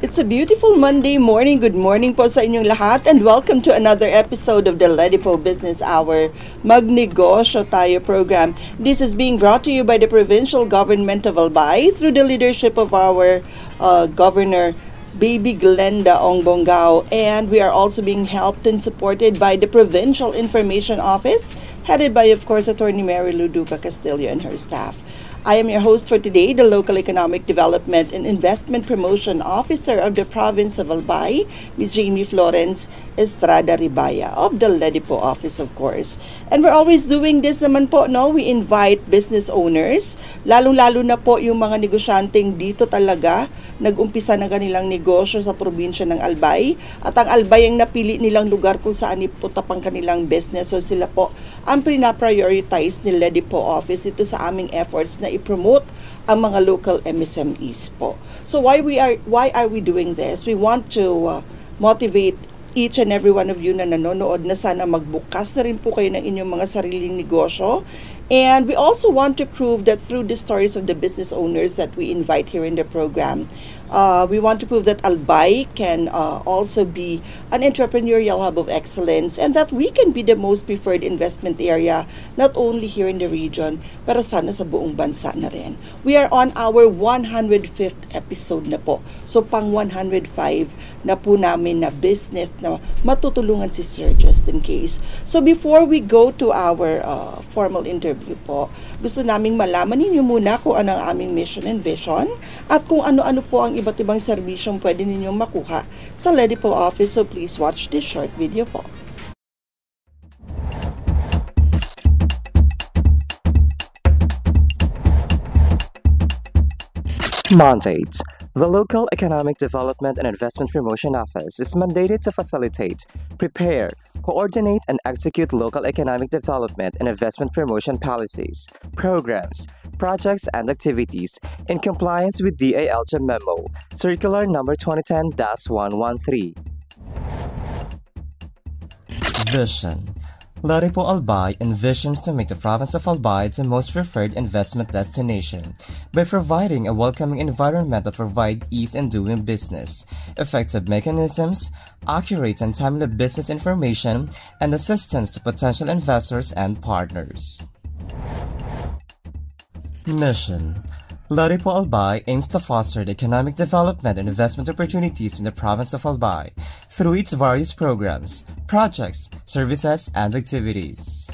It's a beautiful Monday morning. Good morning po sa inyong lahat and welcome to another episode of the Ledipo Business Hour Magnegosyo Tayo program. This is being brought to you by the Provincial Government of Albay through the leadership of our Governor Baby Glenda Ongbongao, and we are also being helped and supported by the Provincial Information Office headed by, of course, Attorney Mary Luduca Castillo and her staff. I am your host for today, the Local Economic Development and Investment Promotion Officer of the Province of Albay, Ms. Jamie Florence Estrada Ribaya of the Ledipo Office, of course. And we're always doing this naman po, no? We invite business owners, lalong-lalo na po yung mga negosyanteng dito talaga nag-umpisa ng kanilang negosyo sa probinsya ng Albay. At ang Albay ang napili nilang lugar kung saan iputap ang kanilang business. So sila po ang pina-prioritize ni Ledipo Office ito sa aming efforts na i-promote ang mga local MSMEs po. So why are we doing this? We want to motivate each and every one of you na nanonood na sana magbukas na rin po kayo ng inyong mga sariling negosyo. And we also want to prove that through the stories of the business owners that we invite here in the program, we want to prove that Albay can also be an entrepreneurial hub of excellence and that we can be the most preferred investment area not only here in the region pero sana sa buong bansa na rin. We are on our 105th episode na po. So pang 105 na po namin na business na matutulungan si Sir just in case. So before we go to our formal interview po, gusto naming malaman ninyo muna kung ano ang aming mission and vision at kung ano-ano po ang iba't ibang serbisyong pwede ninyong makuha sa Ledipo Office. So please watch this short video po. Mandates. The Local Economic Development and Investment Promotion Office is mandated to facilitate, prepare, coordinate, and execute local economic development and investment promotion policies, programs, projects, and activities in compliance with DALJ Memo, Circular Number 2010-113. Vision. Ledipo Albay envisions to make the province of Albay the most preferred investment destination by providing a welcoming environment that provides ease in doing business, effective mechanisms, accurate and timely business information, and assistance to potential investors and partners. Mission. Ledipo Albay aims to foster the economic development and investment opportunities in the province of Albay through its various programs, projects, services, and activities.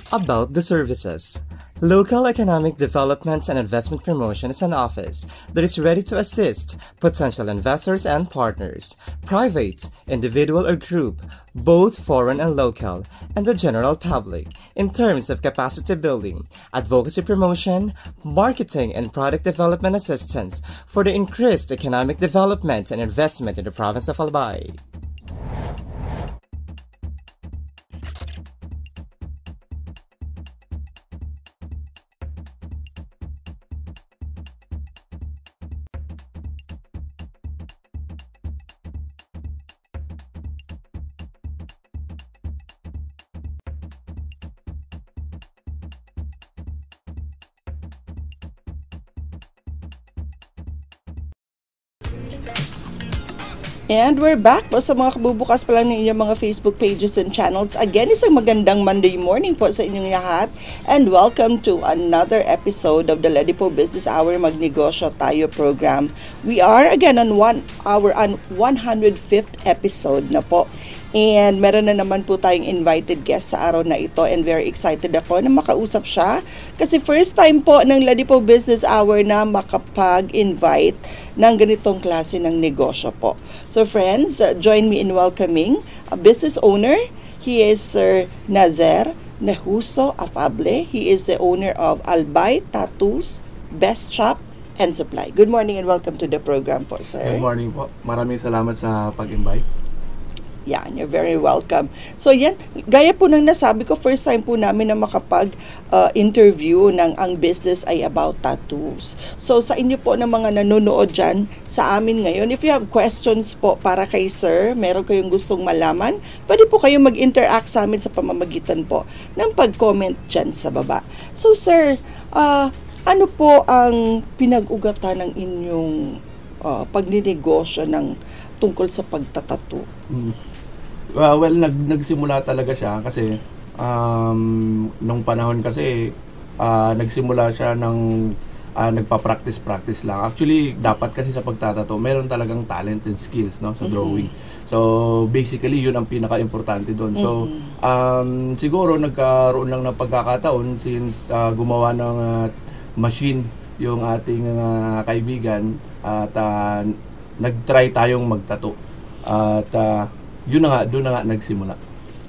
About the services. Local Economic Development and Investment Promotion is an office that is ready to assist potential investors and partners, private, individual or group, both foreign and local, and the general public, in terms of capacity building, advocacy promotion, marketing and product development assistance for the increased economic development and investment in the province of Albay. And we're back po sa mga kabubukas pa lang ng inyong mga Facebook pages and channels. Again, isang magandang Monday morning po sa inyong lahat. And welcome to another episode of the Ledipo Business Hour Magnegosyo Tayo program. We are again on our 105th episode na po. And meron na naman po tayong invited guest sa araw na ito and very excited ako na makausap siya kasi first time po ng Ledipo Business Hour na makapag-invite ng ganitong klase ng negosyo po. So friends, join me in welcoming a business owner. He is Sir Nazer Nehuso Afable. He is the owner of Albay Tattoos, Best Shop and Supply. Good morning and welcome to the program po, sir. Good morning po. Maraming salamat sa pag-invite. Yan, you're very welcome. So yan, gaya po ng nasabi ko, first time po namin na makapag-interview ng ang business ay about tattoos. So sa inyo po ng mga nanonood dyan sa amin ngayon, if you have questions po para kay sir, meron kayong gustong malaman, pwede po kayong mag-interact sa amin sa pamamagitan po ng pag-comment dyan sa baba. So sir, Ano po ang pinag-ugatan ng inyong pagninegosyo tungkol sa pagtatato? Well, nagsimula talaga siya kasi nung panahon kasi nagsimula siya ng nagpa-practice lang. Actually, dapat kasi sa pagtatato, meron talagang talent and skills, no, sa drawing. So, basically, yun ang pinaka-importante doon. So, siguro nagkaroon lang ng pagkakataon since gumawa ng machine yung ating kaibigan at nag-try tayong magtato. At doon na nga nagsimula.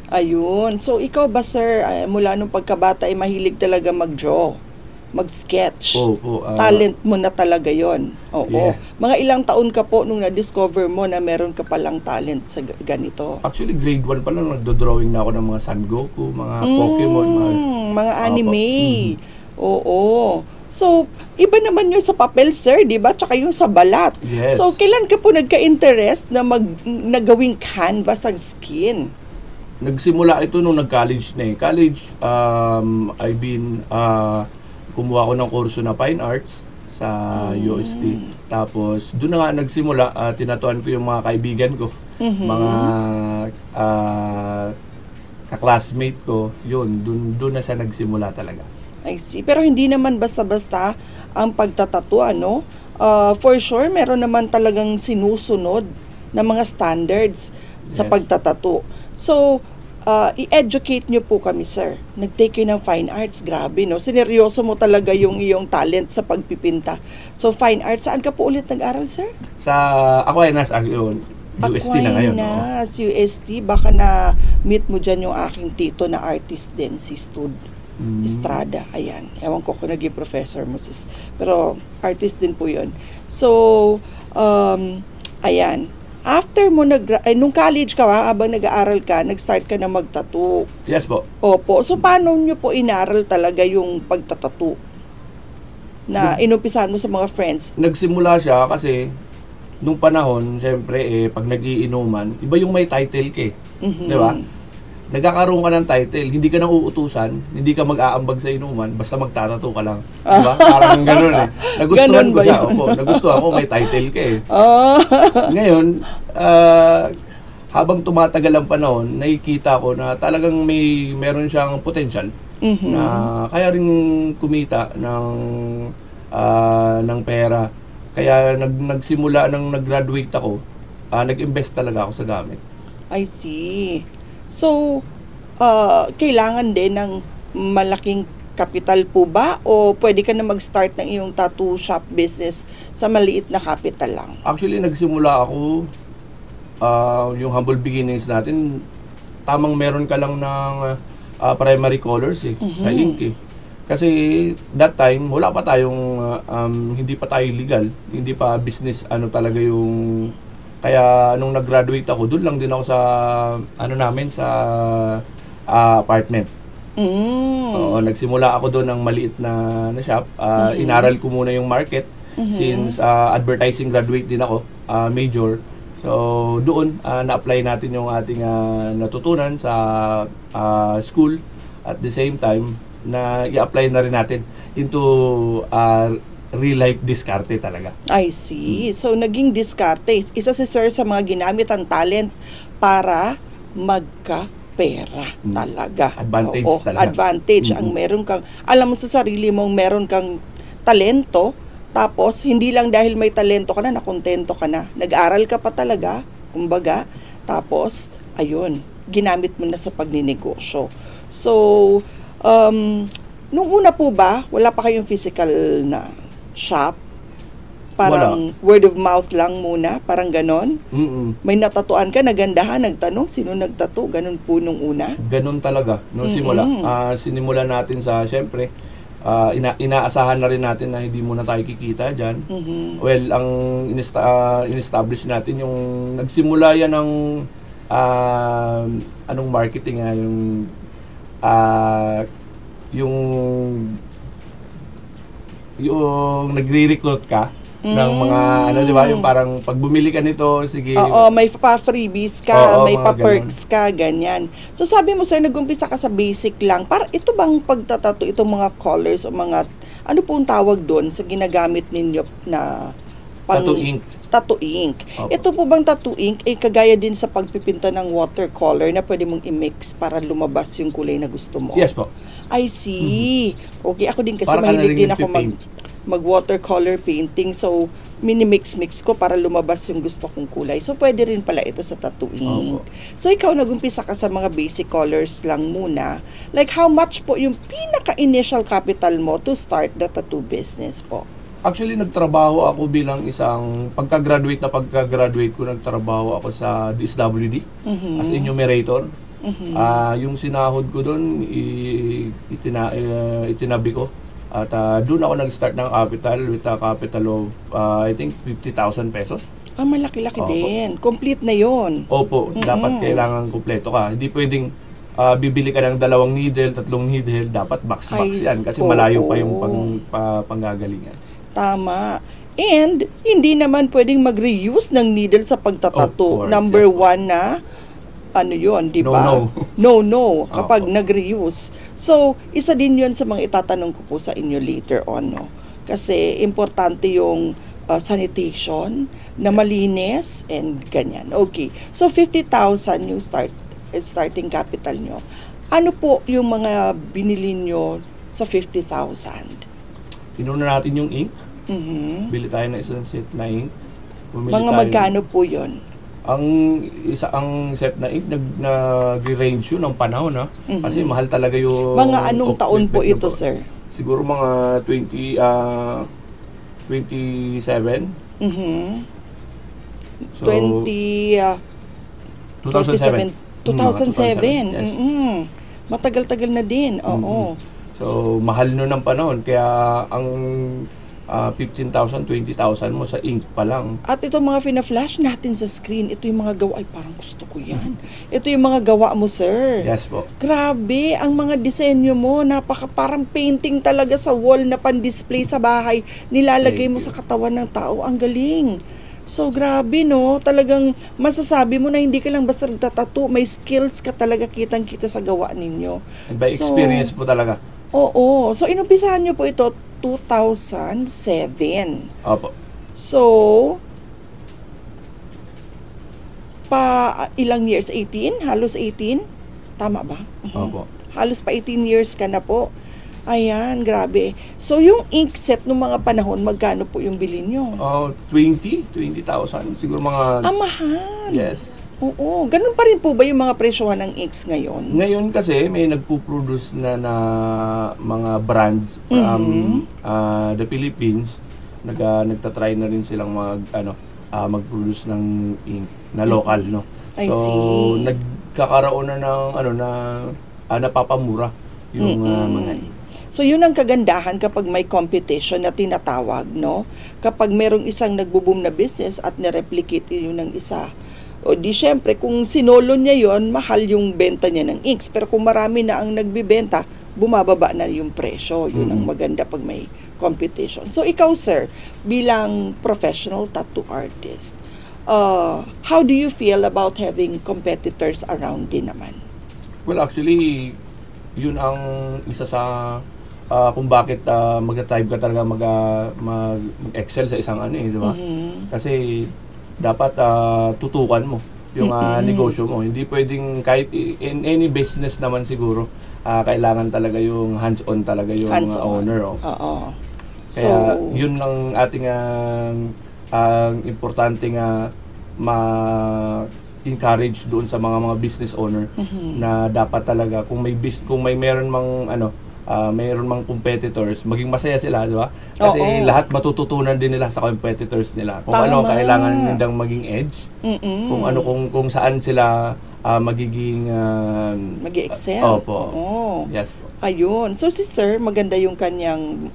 Ayun. So, ikaw ba, sir, mula nung pagkabata ay mahilig talaga mag-draw, mag-sketch? Opo. Talent mo na talaga yon. Oo. Yes. Mga ilang taon ka po nung na-discover mo na meron ka palang talent sa ganito? Actually, grade 1 pa lang nagdo-drawing na ako ng mga San Goku, mga Pokemon, mga anime. Oo. So, iba naman yung sa papel, sir, di ba? Tsaka yung sa balat. Yes. So, kailan ka po nagka-interest na nagawing canvas ang skin? Nagsimula ito nung nag-college na eh. College, kumuha ako ng kurso na Fine Arts sa UST. Tapos, doon na nga nagsimula, tinatuan ko yung mga kaibigan ko, mga kaklasmate ko. Yun, doon na siya nagsimula talaga. I see. Pero hindi naman basta-basta ang pagtatato, ano? For sure, meron naman talagang sinusunod na mga standards sa pagtatato. So, i-educate nyo po kami, sir. Nag-take kayo ng fine arts. Grabe, no? Sineryoso mo talaga yung iyong talent sa pagpipinta. So, fine arts, saan ka po ulit nag-aral, sir? Sa Aquinas, yun. UST na ngayon. Aquinas, UST. Baka na-meet mo dyan yung aking tito na artist din, si Stud Estrada. Ayan. Ewan ko kung naging professor mo, sis. Pero, artist din po yun. So, ayan. After mo nung college ka, habang nag-aaral ka, nag-start ka na magtattoo. Yes po. Opo. So, paano nyo po inaral talaga yung pagtatattoo? Na inumpisahan mo sa mga friends? Nagsimula siya kasi nung panahon, syempre, pag nag-iinuman, iba yung may title ka eh. Di ba? Nagkakaroon ka ng title, hindi ka nang uutusan, hindi ka mag-aambag sa inuman, basta magtatato ka lang. Diba? Parang gano'n eh. Nagustuhan ko siya. Opo, nagustuhan ko, may title ka eh. Ngayon, habang tumatagal ang panahon, nakikita ko na talagang meron siyang potential na kaya rin kumita ng pera. Kaya nagsimula nang nag-graduate ako, nag-invest talaga ako sa gamit. I see. So, kailangan din ng malaking capital po ba? O pwede ka na mag-start ng iyong tattoo shop business sa maliit na capital lang? Actually, nagsimula ako, yung humble beginnings natin, tamang meron ka lang ng primary colors sa ink eh. Kasi that time, wala pa tayong, hindi pa tayo legal, hindi pa business talaga yung... Kaya nung nag-graduate ako, doon lang din ako sa sa apartment. Oo, nagsimula ako doon ng maliit na shop. Inaral ko muna yung market since advertising graduate din ako, major. So doon na-apply natin yung ating natutunan sa school, at the same time na i-apply na rin natin into real life diskarte talaga. I see. So, naging diskarte. Isa si sir sa mga ginamit ang talent para magka-pera talaga. Advantage talaga. Advantage. Ang meron kang, alam mo sa sarili mong meron kang talento, tapos hindi lang dahil may talento ka na, nakontento ka na. Nag-aral ka pa talaga, kumbaga, tapos, ayun, ginamit mo na sa pagninegosyo. So, nung una po ba, wala pa kayong physical na shop? Parang word of mouth lang muna, parang ganon? May natatuan ka, nagandahan, nagtanong, sino nagtato? Ganon po nung una? Ganon talaga, nung simula. Sinimula natin sa, syempre, inaasahan na rin natin na hindi muna tayo kikita dyan. Well, ang in-establish natin, yung nagsimula yan ng anong marketing yung nagre-recruit ka, ng mga ano, di ba? Yung parang pag bumili ka nito, sige. Oo, may pa-freebies ka, Oo, may mga pa-perks ka, ganyan. So sabi mo sir, nag-umpisa ka sa basic lang. Para ito bang pagtatato, itong mga colors o mga, ano pong tawag doon sa ginagamit ninyo na Tattoo ink. Tattoo ink. Opo. Ito po bang tattoo ink ay kagaya din sa pagpipinta ng watercolor na pwede mong i-mix para lumabas yung kulay na gusto mo? Yes po. I see. Okay, ako din kasi Para ka na mahilig rin din ako nagpipaint. mag-watercolor painting. So, mini-mix-mix ko para lumabas yung gusto kong kulay. So, pwede rin pala ito sa tattoo ink. Opo. So, ikaw nag-umpisa ka sa mga basic colors lang muna. Like, how much po yung pinaka-initial capital mo to start the tattoo business po? Actually, nagtrabaho ako bilang isang, pagka-graduate ko, nagtrabaho ako sa DSWD as enumerator. Yung sinahod ko doon, itinabi ko. At doon ako nag-start ng capital with a capital of, I think, 50,000 pesos. Malaki-laki Opo. din. Complete na yon. Opo, dapat kailangan kumpleto ka. Hindi pwedeng bibili ka ng 2 needle, 3 needle, dapat box-box yan kasi malayo pa yung panggagalingan. Tama. And, hindi naman pwedeng mag-reuse ng needle sa pagtatato. Of course, Number yes po. 1 na, ano yun, di ba? No. Kapag Opo. nag-reuse. So, isa din yun sa mga itatanong ko po sa inyo later on, no? Kasi, importante yung sanitation, na malinis, and ganyan. Okay. So, 50,000 yung starting capital nyo. Ano po yung mga binili nyo sa 50,000? Inuna natin yung ink. Bili tayo ng isang set na ink. Bumili Mga tayo- magkano po yun? Ang set na ink nag-range yun ng panahon kasi mahal talaga yung Mga anong taon po ito, sir? Siguro mga 27. So 2007. 2007. Yes. Matagal-tagal na din. Oo. So mahal nun ng panahon kaya ang 15,000, 20,000 mo sa ink pa lang. At ito mga fina-flash natin sa screen, ito yung mga gawa, ay parang gusto ko yan. Ito yung mga gawa mo, sir. Yes po. Grabe, ang mga disenyo mo, parang painting talaga sa wall na pan-display sa bahay. Nilalagay Thank mo you. sa katawan ng tao. Ang galing. So, grabe, no? Talagang masasabi mo na hindi ka lang basta nagtatato. May skills ka talaga, kitang-kita sa gawa ninyo. And by experience po talaga. Oo. So, inumpisahan nyo po ito 2007. Opo. So, ilang years? 18? Halos 18? Tama ba? Opo. Halos pa 18 years ka na po. Ayan, grabe. So, yung ink set nung mga panahon, magkano po yung bilhin nyo? 20,000 siguro mga Mahal. yes. Oo. Ganun pa rin po ba yung mga presyohan ng inks ngayon? Ngayon kasi may nagpo-produce na mga brands from the Philippines. Nagtatry na rin silang mag-produce ng ink na local, no. I So see. nagkakaroon na ng napapamura yung mga ink. So, yun ang kagandahan kapag may competition na tinatawag, no? Kapag merong isang nagbo-boom na business at nireplicate yun ng isa. O di syempre, kung sinolo niya yon, mahal yung benta niya ng inks. Pero kung marami na ang nagbibenta, bumababa na yung presyo. Yun ang maganda pag may competition. So, ikaw, sir, bilang professional tattoo artist, how do you feel about having competitors around din naman? Well, actually, yun ang isa sa kung bakit mag-thrive ka talaga mag-excel sa isang di ba? Kasi dapat tutukan mo yung negosyo mo. Hindi pwedeng kahit in any business naman siguro, kailangan talaga yung hands-on talaga yung owner. Oo. Kaya yun ang ating importante nga encourage doon sa mga business owner na dapat talaga kung may meron mang mayroon mang competitors, maging masaya sila, di ba? Kasi lahat matututunan din nila sa competitors nila. Kung ano kailangan nilang maging edge, kung saan sila magiging mag-excel. Opo. Yes po. Ayun. So si sir, maganda yung kanyang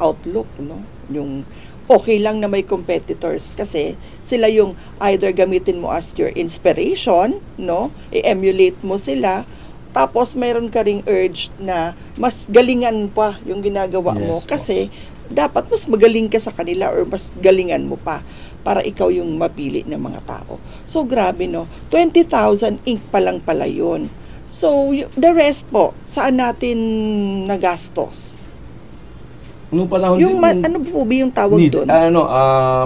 outlook, no? Yung okay lang na may competitors kasi sila yung either gamitin mo as your inspiration, no? I-emulate mo sila. Tapos mayroon ka ring urge na mas galingan pa yung ginagawa mo Yes, kasi dapat mas magaling ka sa kanila or mas galingan mo pa para ikaw yung mapili ng mga tao. So, grabe, no? 20,000 ink pa lang pala yun. So, the rest po, saan natin nagastos? Nung panahon Yung din, ano po ba yung tawag doon?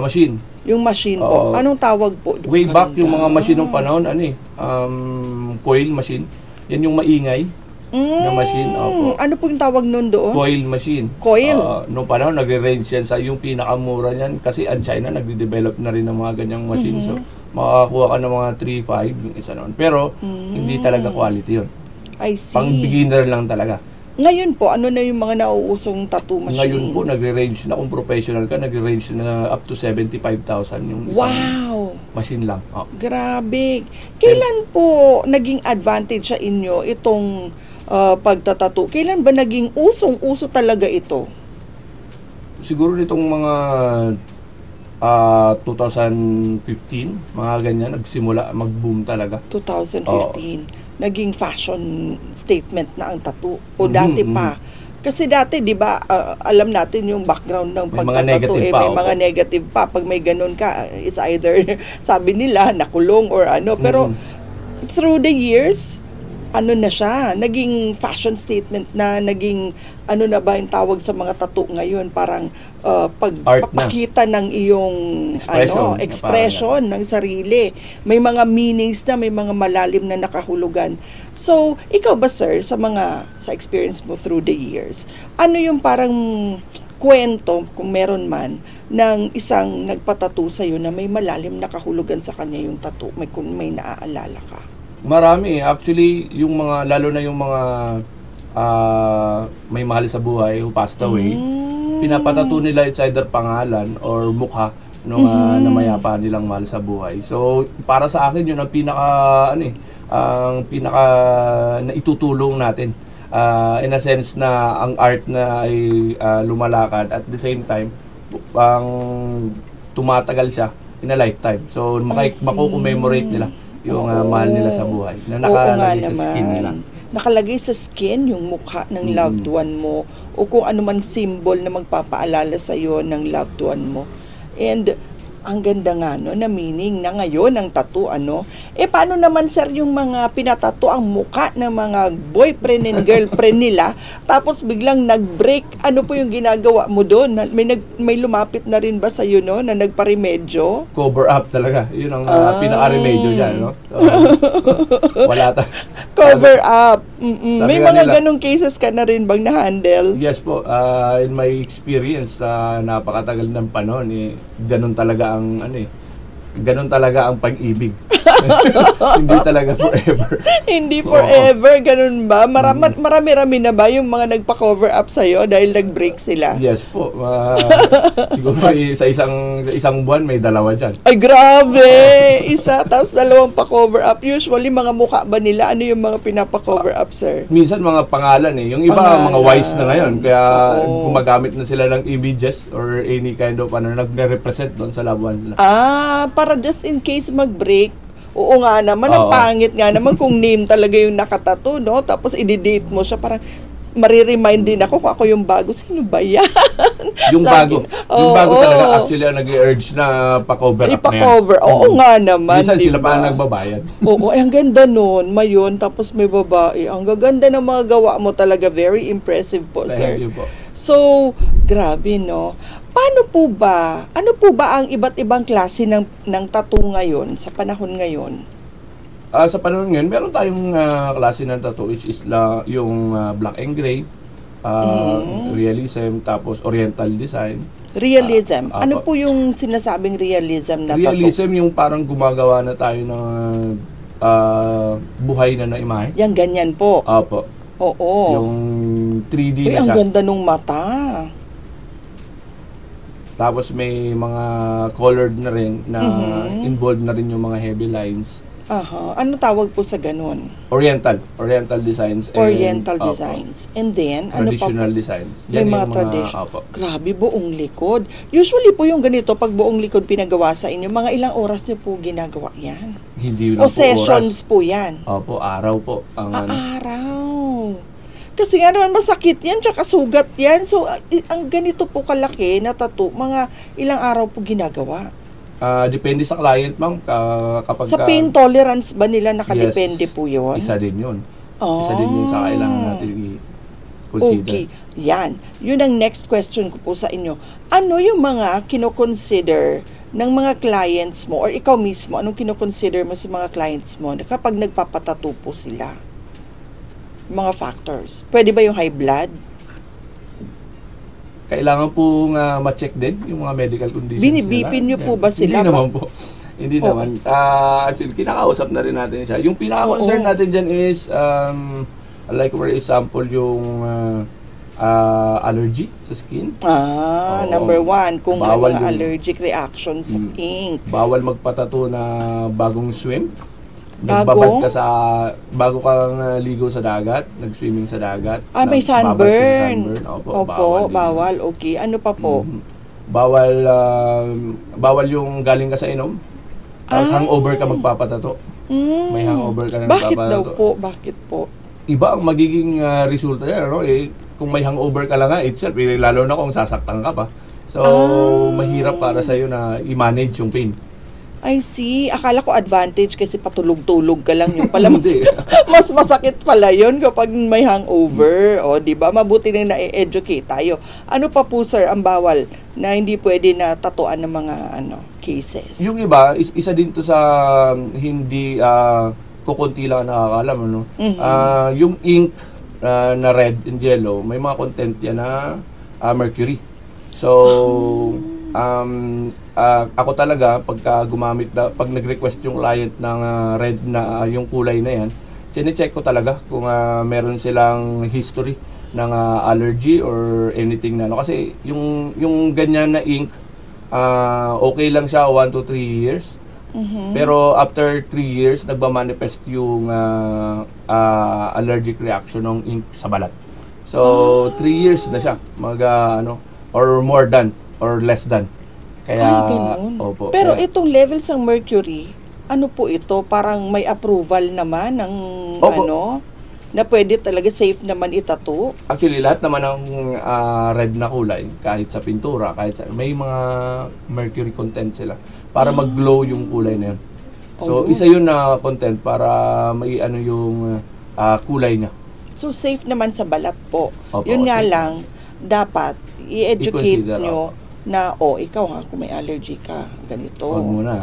machine. Yung machine po. Oo. Anong tawag po? Way back, Ganda. yung mga machine ng panahon, coil machine. Yan yung maingay na machine. Opo. Ano po yung tawag nun doon? Coil machine. Coil? Noong panahon, nagre-range yan sa yung pinakamura niyan. Kasi ang China, nagde-develop na rin ng mga ganyang machine. So, makakakuha ka ng mga 3.5 yung isa noon. Pero, hindi talaga quality yun. I see. Pang beginner lang talaga. Ngayon po, ano na yung mga nauusong tattoo machines? Ngayon po, nagre-range na, kung professional ka, nagre-range na up to 75,000 yung isang Wow! machine lang. Grabe. Kailan po naging advantage sa inyo itong pagtatattoo? Kailan ba naging usong-uso talaga ito? Siguro nitong mga 2015, mga ganyan, nagsimula, mag-boom talaga. 2015. Naging fashion statement na ang tattoo. O dati pa. Kasi dati, di ba, alam natin yung background ng May mga pagtatattoo. negative pa, May opo. mga negative pa. Pag may ganun ka, it's either, sabi nila, nakulong or ano. Pero, through the years, ano na siya, naging fashion statement na, naging, ano na ba yung tawag sa mga tattoo ngayon, parang pagpapakita ng iyong expression ng sarili. May mga meanings na, may mga malalim na nakahulugan. So, ikaw ba sir, sa experience mo through the years, ano yung parang kwento, kung meron man, ng isang nagpatattoo sa'yo na may malalim na kahulugan sa kanya yung tattoo, kung may naaalala ka? Marami. Actually, yung mga, lalo na yung mga may mahal sa buhay who passed away, pinapatato nila it's either pangalan or mukha nung namayapa nilang mahal sa buhay. So, para sa akin, yun ang pinaka naitutulong natin. In a sense na ang art na ay lumalakad at the same time, tumatagal siya in a lifetime. So, mako-commemorate nila yung mahal nila sa buhay na nakalagay sa skin nila. Nakalagay sa skin yung mukha ng loved one mo o kung ano man symbol na magpapaalala sa iyo ng loved one mo. And ang ganda nga no, na meaning na ngayon ang tattoo ano. Paano naman sir yung mga pinatato ang mukha ng mga boyfriend and girlfriend nila tapos biglang nag-break? Ano po yung ginagawa mo doon? May lumapit na rin ba sa iyo no na nagparemedyo? Cover up talaga. Yun ang pinaka-remedyo diyan, no? So, wala Cover up. May mga nila, ganong cases ka na rin bang na-handle? Yes po. In my experience, napakatagal ng panahon, ganun talaga ganun talaga ang pag-ibig. Hindi talaga forever. Hindi forever, ganun ba? Marami-rami na ba yung mga nagpa-cover up sa'yo dahil nag-break sila? Yes po. Siguro sa isang buwan may dalawa dyan. Ay, grabe! Isa, tapos dalawang pa-cover up. Usually, mga mukha ba nila? Ano yung mga pinapa-cover up, sir? Minsan mga pangalan eh. Yung iba, Pangalan. mga wise na ngayon. Kaya Oo. gumagamit na sila ng images or any kind of nag-represent doon sa labuan nila. Para just in case mag-break. Oo nga naman, ang Oo. pangit nga naman kung name talaga yung nakatato, no? Tapos i-date mo siya, parang mariremind din ako kung ako yung bago. Sino ba yan? Yung bago. Yung bago Oo. talaga actually ang nag-urge na pa-cover up na yan. Ipa-cover. Oo nga naman. Minsan sila diba? pa ang nagbabayad. Oo, ang ganda nun. Mayon, tapos may babae. Ang gaganda ng mga gawa mo talaga. Very impressive po, sir. Thank you po. So, grabe, no? Ano po ba ang iba't ibang klase ng tattoo ngayon, sa panahon ngayon? Sa panahon ngayon, meron tayong klase ng tattoo which is yung black and gray, realism, tapos oriental design. Realism. Ano Apo. po yung sinasabing realism na tattoo? Realism yung parang gumagawa na tayo ng buhay na imahe. Yang ganyan po. Apo. Oo. Yung 3D Uy, na ang siya. ganda nung mata. Tapos may mga colored na rin na involved na rin yung mga heavy lines. Aha. Ano tawag po sa ganun? Oriental designs. Oriental Opo. designs. And then, ano pa Traditional po? designs. May Yan mga yung tradition. Opo. Grabe, buong likod. Usually po yung ganito, pag buong likod pinagawa sa inyo, mga ilang oras niyo po ginagawa yan? Hindi lang O po sessions oras. po yan? Opo, araw po. Ang Araw. Kasi nga naman masakit yan, tsaka sugat yan. So, ang ganito po kalaki na tattoo, mga ilang araw po ginagawa. Depende sa client, ma'am. Kapag Sa pain tolerance ba nila nakadepende yes, po yun? Isa din yun. Isa din yun sa kailangan natin i-consider. Okay, yan. Yun ang next question ko po sa inyo. Ano yung mga kinoconsider ng mga clients mo or ikaw mismo, anong kinoconsider mo sa mga clients mo kapag nagpapatattoo po sila? Mga factors. Pwede ba yung high blood? Kailangan po ma-check din yung mga medical conditions Binibipin nyo po ba sila? Hindi naman po. Hindi naman. Actually, kinakausap na rin natin siya. Yung pinaka-concern natin dyan is, like for example, yung allergy sa skin. Number one, kung may Bawal mga yung allergic reactions sa ink. Bawal magpatato na bagong swim. Nagbabad ka bago kang ligo sa dagat, nag-swimming sa dagat. May sunburn. Opo, bawal. Okay. Ano pa po? Bawal yung galing ka sa inom. Tapos hangover ka magpapatato. May hangover ka na Bakit magpapatato. daw po? Bakit po? Iba ang magiging resulta niya, no? Kung may hangover ka lang itself, lalo na kung sasaktan ka pa. So, mahirap para sa'yo na i-manage yung pain. I see. Akala ko advantage kasi patulog-tulog ka lang yung pala. Hindi. Mas masakit pala yun kapag may hangover. O, di ba? Mabuti na na-educate tayo. Ano pa po, sir, ang bawal na hindi pwede na tatuan ng mga cases? Yung iba, isa din to sa hindi kukunti lang nakakalam. Ano? Yung ink na red and yellow, may mga content yan na mercury. So, ako talaga pagka pag nag-request yung client ng red na yung kulay na yan, chine-check ko talaga kung meron silang history ng allergy or anything na kasi yung ganyan na ink okay lang siya 1 to 3 years. Pero after 3 years nagba-manifest yung allergic reaction ng ink sa balat. So 3 years na siya or more than or less than. Kaya, ganun. opo. Pero itong levels ng mercury, ano po ito? Parang may approval naman ng na pwede talaga safe naman itato? Actually, lahat naman ng red na kulay, kahit sa pintura, may mga mercury content sila para mag-glow yung kulay na yun. So, isa yun na content para may yung kulay niya. So, safe naman sa balat po. Opo, yun nga safe. lang, dapat i-educate I-consider, nyo na, ikaw kung may allergy ka, ganito.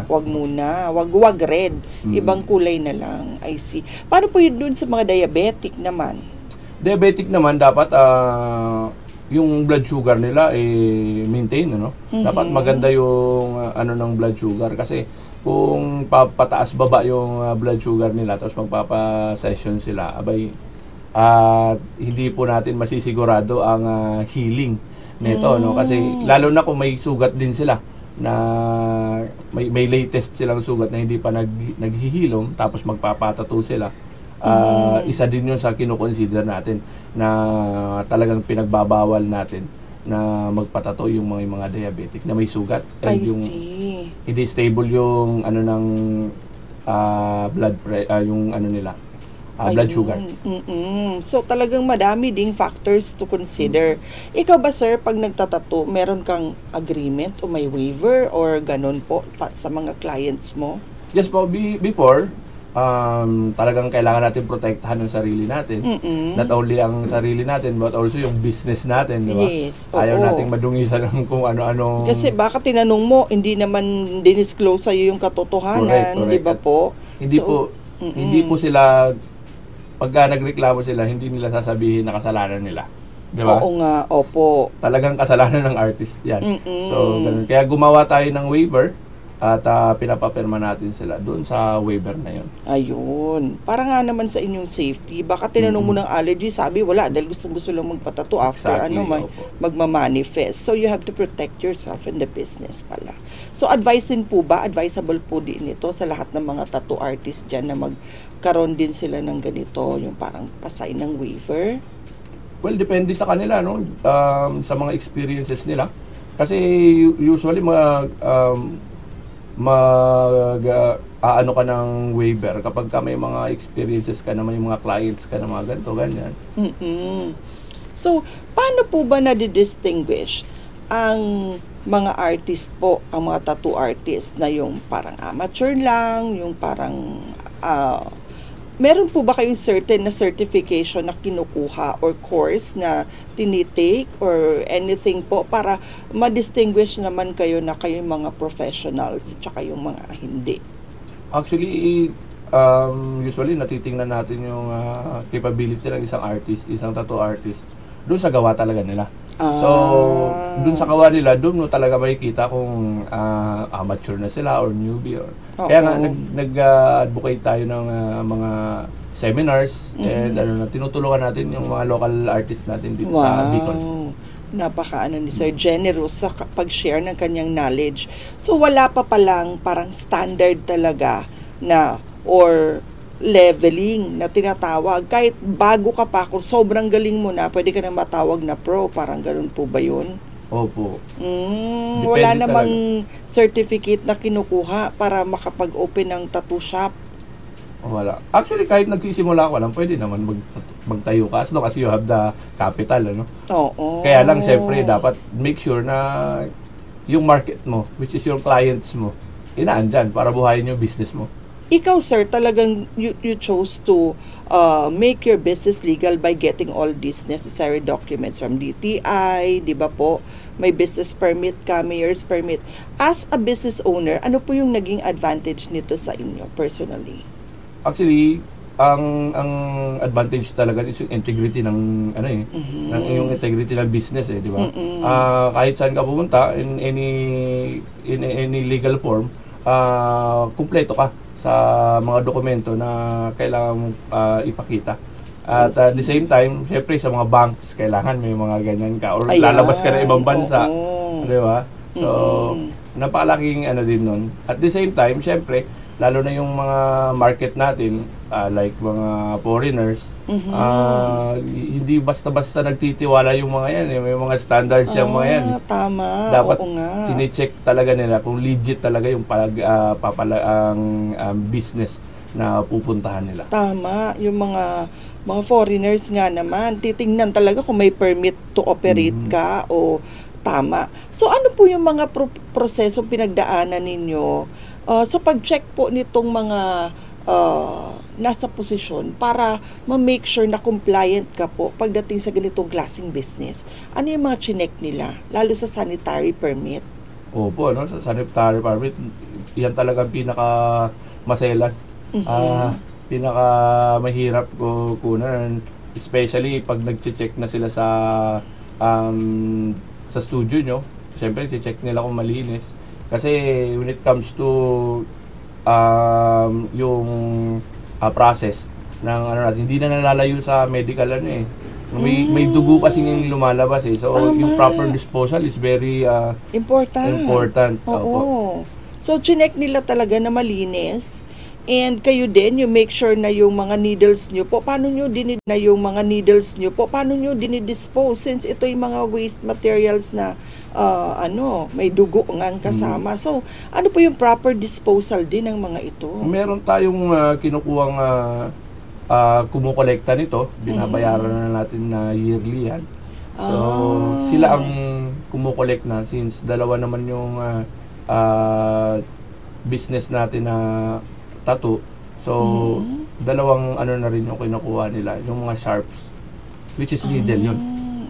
Wag muna. Wag red. Ibang kulay na lang. I see. Paano po yun dun sa mga diabetic naman? Diabetic naman, dapat yung blood sugar nila maintain, Dapat maganda yung ng blood sugar kasi kung pataas baba yung blood sugar nila tapos magpapa-session sila, hindi po natin masisigurado ang healing nito, kasi lalo na kung may sugat din sila na may latest silang sugat na hindi pa naghihilom tapos magpapatato sila. Isa din yun sa kinukonsider natin na talagang pinagbabawal natin na magpatato yung mga diabetic na may sugat and hindi stable yung ng blood yung nila blood sugar. So talagang madami ding factors to consider. Ikaw ba, sir, pag nagtatato, meron kang agreement o may waiver or ganun po sa mga clients mo? Yes po, before talagang kailangan natin protektahan yung sarili natin. Not only ang sarili natin but also yung business natin, di ba? Yes, Ayaw nating madungisan ng kung ano-ano. Kasi baka tinanong mo, hindi naman dinisclose sa'yo yung katotohanan, correct. di ba po? Hindi po sila pagka nagreklamo sila, hindi nila sasabihin na kasalanan nila. Di ba? Oo nga, opo. Talagang kasalanan ng artist yan. So, ganun. Kaya gumawa tayo ng waiver at pinapapirma natin sila doon sa waiver na yun. Ayun. Para nga naman sa inyong safety. Baka tinanong mo ng allergy, sabi wala dahil gusto lang magpatato after magmamanifest. So you have to protect yourself in the business pala. So advisable po din ito sa lahat ng mga tattoo artist dyan na magkaroon din sila ng ganito, yung parang pasay ng waiver? Well, depende sa kanila, sa mga experiences nila. Kasi usually aano ka ng waiver kapag ka may mga experiences ka na, may mga clients ka na mga ganito, ganyan. So, paano po ba nadidistinguish ang mga artist po, ang mga tattoo artist na yung parang amateur lang, yung parang meron po ba kayong certain na certification na kinukuha or course na tinitake or anything po para ma-distinguish naman kayo na kayong mga professionals at saka yung mga hindi? Actually, usually natitingnan natin yung capability ng isang artist, isang tattoo artist, doon sa gawa talaga nila. So, doon sa gawa nila, doon mo talaga makikita kung amateur na sila or newbie. Kaya nga, nag-advocate tayo ng mga seminars and tinutulungan natin yung mga local artists natin dito sa Bicol. Napaka ni Sir generous sa pag-share ng kanyang knowledge. So, wala pa palang parang standard talaga na or leveling na tinatawag. Kahit bago ka pa, kung sobrang galing mo na, pwede ka na matawag na pro. Parang ganun po ba yun? Opo. Wala namang certificate na kinukuha para makapag-open ng tattoo shop. Wala. Actually, kahit nagsisimula ka lang, pwede naman magtayo ka as long as you have the capital, ano? Oo. Kaya lang, syempre, dapat make sure na yung market mo, which is your clients mo, inaandyan para buhayin yung business mo. Ikaw, sir, talagang you chose to make your business legal by getting all these necessary documents from DTI, di ba po? May business permit ka, mayor's permit. As a business owner, ano po yung naging advantage nito sa inyo personally? Actually, ang advantage talaga is yung integrity ng ng yung integrity ng business, di ba? Kahit saan ka pumunta in any legal form, kumpleto ka sa mga dokumento na kailangan ipakita. At at the same time, syempre sa mga banks, kailangan may mga ganyan ka or lalabas ka na ibang bansa, di ba? So, napakalaking din nun. At the same time, syempre, lalo na yung mga market natin, like mga foreigners, hindi basta-basta nagtitiwala yung mga yan. May mga standards yung mga yan. Tama. Dapat oo nga. sine-check talaga nila kung legit talaga yung business na pupuntahan nila. Tama. Yung mga foreigners nga naman, titingnan talaga kung may permit to operate ka o tama. So ano po yung mga proseso pinagdaanan ninyo sa pag-check po nitong mga nasa posisyon para ma-make sure na compliant ka po pagdating sa ganitong klaseng business? Ano yung mga chinek nila, lalo sa sanitary permit? Opo, sa sanitary permit, yan talagang pinaka-maselan. Pinaka mahirap kunan, especially pag nag-check na sila sa studio nyo. Siyempre, check nila kung malinis. Kasi when it comes to yung process ng natin, hindi na nalalayo sa medical may dugo kasi yung lumalabas So yung proper disposal is very important. Oo. So chinek nila talaga na malinis. And kayo din, you make sure na yung mga needles nyo po, paano nyo dinidispose since ito yung mga waste materials na may dugo nga kasama. So, ano po yung proper disposal din ng mga ito? Meron tayong kinukuhang kumukolekta nito, binabayaran na natin na yearly yan. So, sila ang kumukolekt na since dalawa naman yung business natin na tattoo. So, dalawang na rin yung kinukuha nila, yung mga sharps, which is needle yun.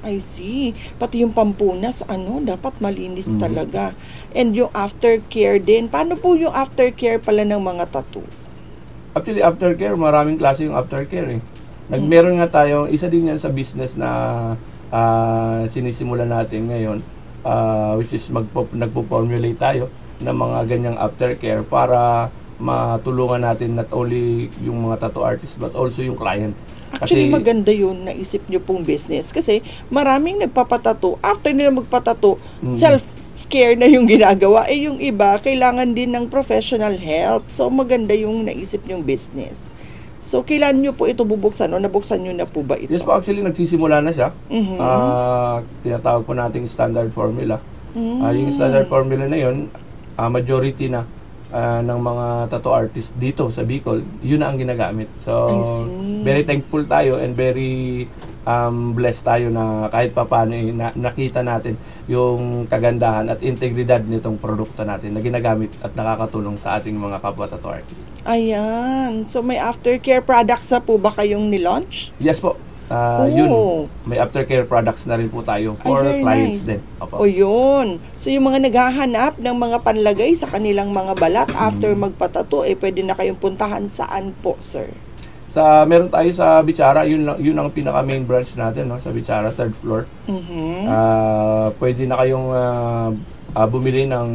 I see. Pati yung pampunas, dapat malinis talaga. And yung aftercare din. Paano po yung aftercare pala ng mga tattoo? Actually, aftercare, maraming klase yung aftercare Meron nga tayo, isa din yan sa business na sinisimulan natin ngayon, which is nagpo-formulate tayo ng mga ganyang aftercare para matulungan natin not only yung mga tattoo artists but also yung client. Actually, maganda yun, naisip nyo pong business. Kasi maraming nagpapatato, after nila magpatato, self-care na yung ginagawa. Yung iba, kailangan din ng professional help. So, maganda yung naisip nyong business. So, kailan nyo po ito bubuksan o nabuksan nyo na po ba ito? Yes po, actually, nagsisimula na siya. Tinatawag po nating standard formula. Yung standard formula na yun, majority na ng mga tattoo artist dito sa Bicol, yun na ang ginagamit. So, I see. very thankful tayo and very blessed tayo na kahit papaano nakita natin yung kagandahan at integridad nitong produkto natin na ginagamit at nakakatulong sa ating mga kapwa tattoo artist. Ayan. So, may aftercare products na po ba kayong nilaunch? Yes po. Yun, may aftercare products na rin po tayo for very clients nice. din. Opo. O yun. So, yung mga naghahanap ng mga panlagay sa kanilang mga balat after magpatato, pwede na kayong puntahan saan po, sir? Meron tayo sa Bichara, yun ang pinaka main branch natin, no, sa Bichara, 3rd floor. Pwede na kayong bumili ng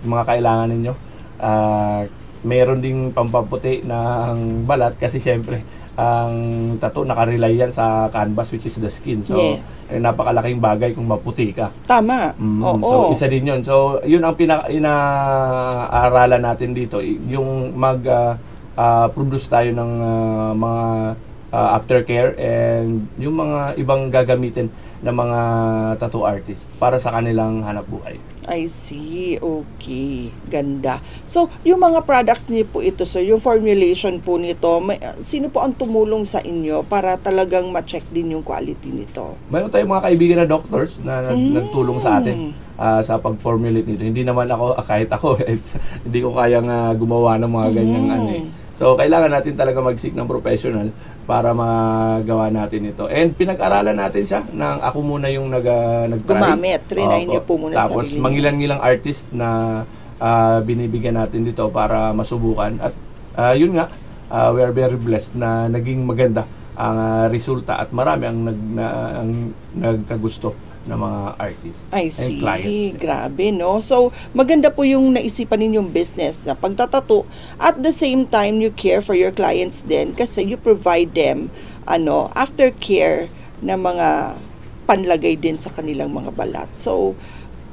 mga kailangan ninyo. Meron ding pampaputi ng balat kasi syempre ang tattoo nakarely yan sa canvas which is the skin. So, yes. Napakalaking bagay kung maputi ka. Tama. Oo. So, isa din yun. So, yun ang inaaralan natin dito. Yung produce tayo ng mga aftercare and yung mga ibang gagamitin ng mga tattoo artist para sa kanilang hanap buhay. I see. Okay. Ganda. So, yung mga products niyo po ito, sir, yung formulation po nito, sino po ang tumulong sa inyo para talagang ma-check din yung quality nito? Meron tayong mga kaibigan na doctors na nagtulong sa atin sa pag-formulate nito. Hindi naman ako, kahit ako, hindi ko kayang gumawa ng mga ganyang So, kailangan natin talaga mag-seek ng professional para magawa natin ito. And pinag-aralan natin siya nang ako muna yung nag-try. Gumamit. Trinay niyo po muna sa Tapos, mangilan-ngilang artist na binibigyan natin dito para masubukan. At yun nga, we are very blessed na naging maganda ang resulta at marami ang nagkagusto ng mga artists and clients. I see. Grabe, no? So, maganda po yung naisipan ninyong business na pagtatato. At the same time, you care for your clients din kasi you provide them aftercare na mga panlagay din sa kanilang mga balat. So,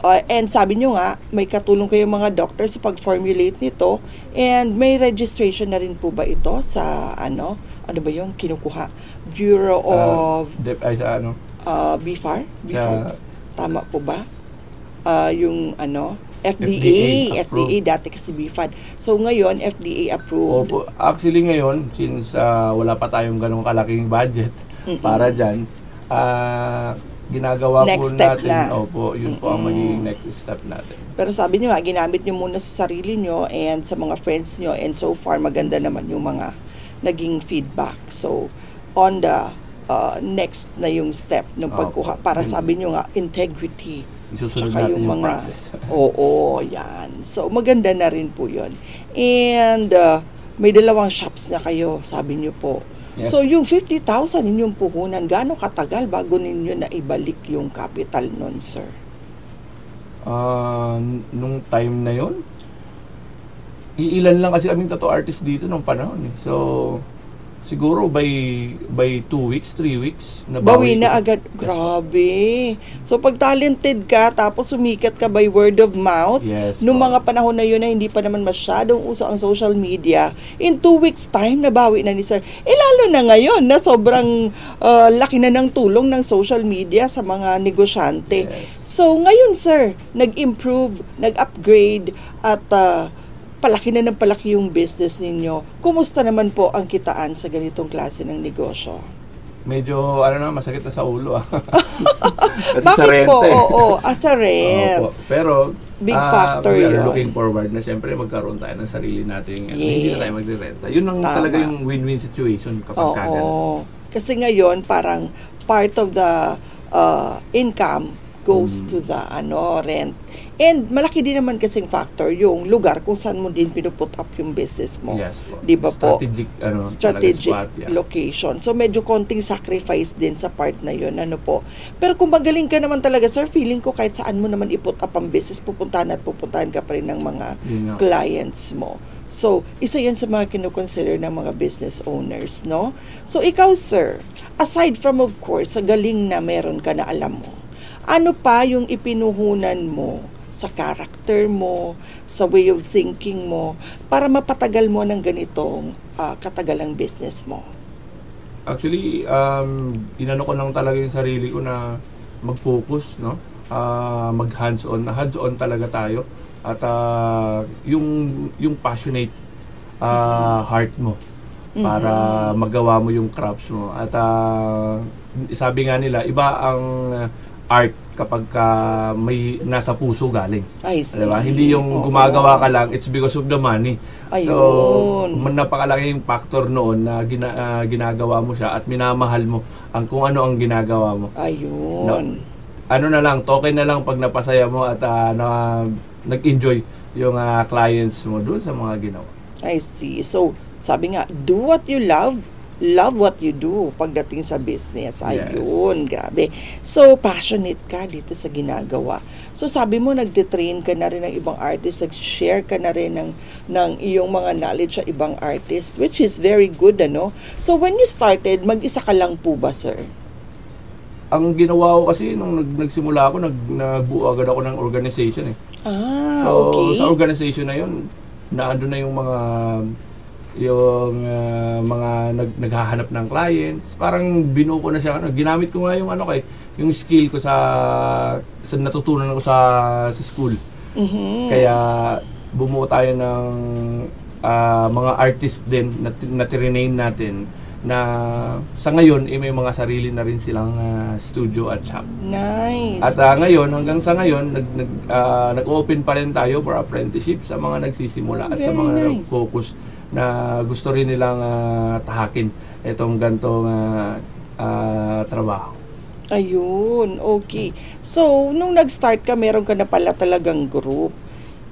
and sabi nyo nga, may katulong kayong mga doctor sa pag-formulate nito and may registration na rin po ba ito sa ano ba yung kinukuha? Bureau of BFAR? Tama po ba? Yung FDA dati kasi BFAD. So ngayon FDA approved. Opo, actually ngayon since wala pa tayong ganung kalaking budget para diyan, ginagawa next po step natin. Na. Opo, yun po ang magiging next step natin. Pero sabi niyo nga, ginamit niyo muna sa sarili niyo and sa mga friends niyo and so far maganda naman yung mga naging feedback. So on the next na yung step ng pagkuha para sabi nyo nga integrity isusunod natin yung process. Oo, yan. So maganda na rin po yun. And may 2 shops na kayo, sabi nyo po. Yes. So yung 50,000 inyong puhunan, gaano katagal bago ninyo na ibalik yung capital nun, sir? Nung time na yon, iilan lang kasi kaming tattoo artist dito nung panahon. So siguro by 2 weeks, 3 weeks, bawi na agad. Grabe. So, pag talented ka, tapos sumikat ka by word of mouth, nung mga panahon na yun na hindi pa naman masyadong uso ang social media, in 2 weeks time, nabawi na ni sir. Lalo na ngayon, na sobrang laki na ng tulong ng social media sa mga negosyante. So, ngayon sir, nag-improve, nag-upgrade, at palaki na ng palaki yung business ninyo. Kumusta naman po ang kitaan sa ganitong klase ng negosyo? Medyo, masakit na sa ulo. Kasi bakit sa rent, po? Oo, sa rent. Pero, big factor we yun. are looking forward na siyempre magkaroon tayo ng sarili nating, hindi na tayo magre-renta. Yun ang talaga yung win-win situation kapag kagano. Kasi ngayon, parang part of the income goes to the rent. And malaki din naman kasing factor yung lugar kung saan mo din pinuput up yung business mo. Yes po. Di ba po? Strategic spot, location. So medyo konting sacrifice din sa part na yun. Pero kung magaling ka naman talaga, sir, feeling ko kahit saan mo naman iput up ang business, pupuntahan ka pa rin ng mga clients mo. So, isa yan sa mga kinukonsider ng mga business owners, no? So, ikaw, sir, aside from, of course, sa galing na meron ka na alam mo, ano pa yung ipinuhunan mo sa character mo, sa way of thinking mo, para mapatagal mo ng ganitong katagalang business mo? Actually, inano ko lang talaga yung sarili ko na mag-focus, no? Mag-hands-on. Hands-on talaga tayo at yung passionate heart mo para magawa mo yung crafts mo. At sabi nga nila, iba ang art kapag may nasa puso galing. I see. Diba? Hindi yung gumagawa ka lang, it's because of the money. Ayun. So, napakalaking factor noon na ginagawa mo siya at minamahal mo kung ano ang ginagawa mo. Ayun. Ano na lang, token na lang pag napasaya mo at nag-enjoy yung clients mo doon sa mga ginawa. I see. So, sabi nga, do what you love what you do pagdating sa business. Ayun, grabe. So, passionate ka dito sa ginagawa. So, sabi mo, nagtitrain ka na rin ng ibang artist, nag-share ka na rin ng iyong mga knowledge sa ibang artist, which is very good, ano? So, when you started, mag-isa ka lang po ba, sir? Ang ginawa ko kasi, nung nagsimula ako, nagbuo agad ako ng organization eh. Okay. So, sa organization na yun, naando na yung mga naghahanap ng clients. Parang binuo ko na siya, ginamit ko nga yung yung skill ko sa natutunan ko sa school. Kaya bumuo tayo ng mga artist din na tinrain natin na sa ngayon may mga sarili na rin silang studio at shop. Nice. At hanggang sa ngayon nag-open pa rin tayo for apprenticeship sa mga nagsisimula at sa mga nag-focus na gusto rin nilang tahakin itong gantong trabaho. Ayun, okay. So, nung nag-start ka, meron ka na pala talagang group.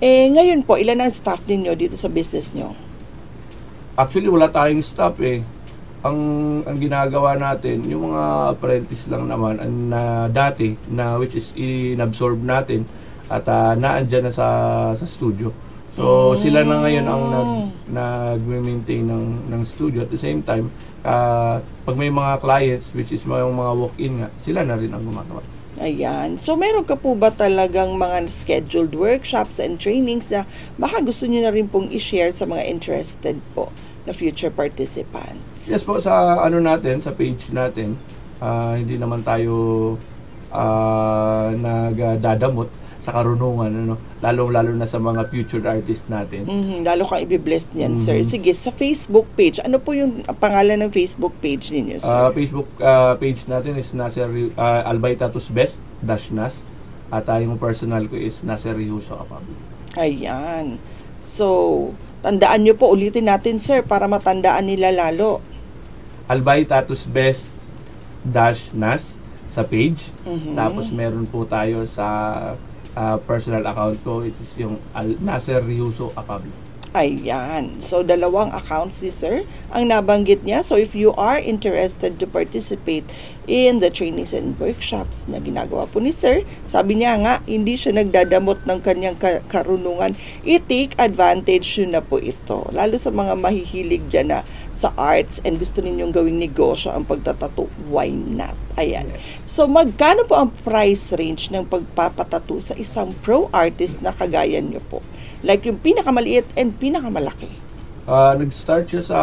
Ngayon po, ilan ang staff ninyo dito sa business nyo? Actually, wala tayong staff eh. Ang ginagawa natin, yung mga apprentice lang naman na dati, which is inabsorb natin at naandyan na sa studio. So, sila na ngayon ang nag-maintain ng studio. At the same time, pag may mga clients, which is mga walk-in nga, sila na rin ang gumagawa. Ayan. So, meron ka po ba talagang mga scheduled workshops and trainings na baka gusto nyo na rin pong i-share sa mga interested po na future participants? Yes po, sa natin, sa page natin, hindi naman tayo nagdadamot sa karunungan, lalo na sa mga future artist natin. Lalo kang i-bless niyan, sir. Sige, sa Facebook page, ano po yung pangalan ng Facebook page ninyo, sir? Facebook page natin is Albay Tattoos Best -Nas at yung personal ko is Nasser Rihuso Apablo. Ayan. So, tandaan nyo po, ulitin natin, sir, para matandaan nila lalo. Albay Tattoos Best -Nas sa page. Tapos meron po tayo sa personal account ko, it is yung Nasser Rihuso Apablo. Ayan. So, dalawang accounts ni sir ang nabanggit niya. So, if you are interested to participate in the trainings and workshops na ginagawa po ni sir, sabi niya nga, hindi siya nagdadamot ng kanyang karunungan. I-take advantage yun na po ito. Lalo sa mga mahihilig dyan na sa arts and gusto ninyong gawing negosyo ang pagtatato, why not? Ayan. Yes. So, magkano po ang price range ng pagpapatato sa isang pro artist na kagaya niyo po? Like yung pinakamaliit and pinakamalaki. Nag-start siya sa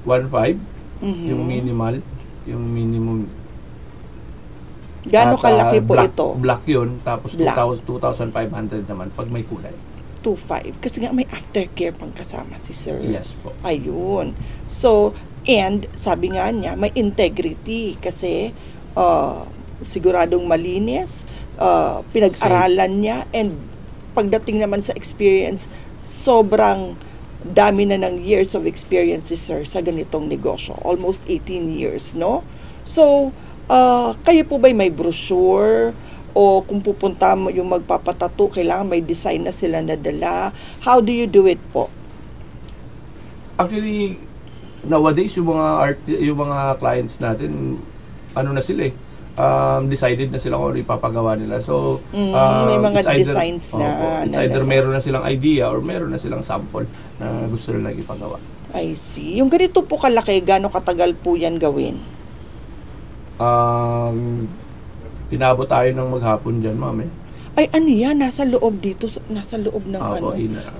1.5, yung minimal, yung minimum. Gaano kalaki po black, ito? Black yun, tapos Black. 2,500 naman pag may kulay. 2.5. Kasi nga may aftercare pang kasama si sir. Yes po. Ayun. So, and sabi nga niya, may integrity kasi siguradong malinis, pinag-aralan niya, and pagdating naman sa experience, sobrang dami na ng years of experience si sir sa ganitong negosyo. Almost 18 years, no? So, kayo po ba'y may brochure? O kung pupunta mo yung magpapatato, kailangan may design na sila nadala? How do you do it po? Actually, nowadays, yung mga clients natin, na sila eh. Decided na sila kung ano ipapagawa nila. So, may mga designs na. It's either meron na silang idea or meron na silang sample na gusto nilang ipagawa. I see. Yung ganito po kalaki, gaano katagal po yan gawin? Pinabot tayo ng maghapon dyan, ma'am eh. Ay, ano yan? Nasa loob dito, nasa loob ng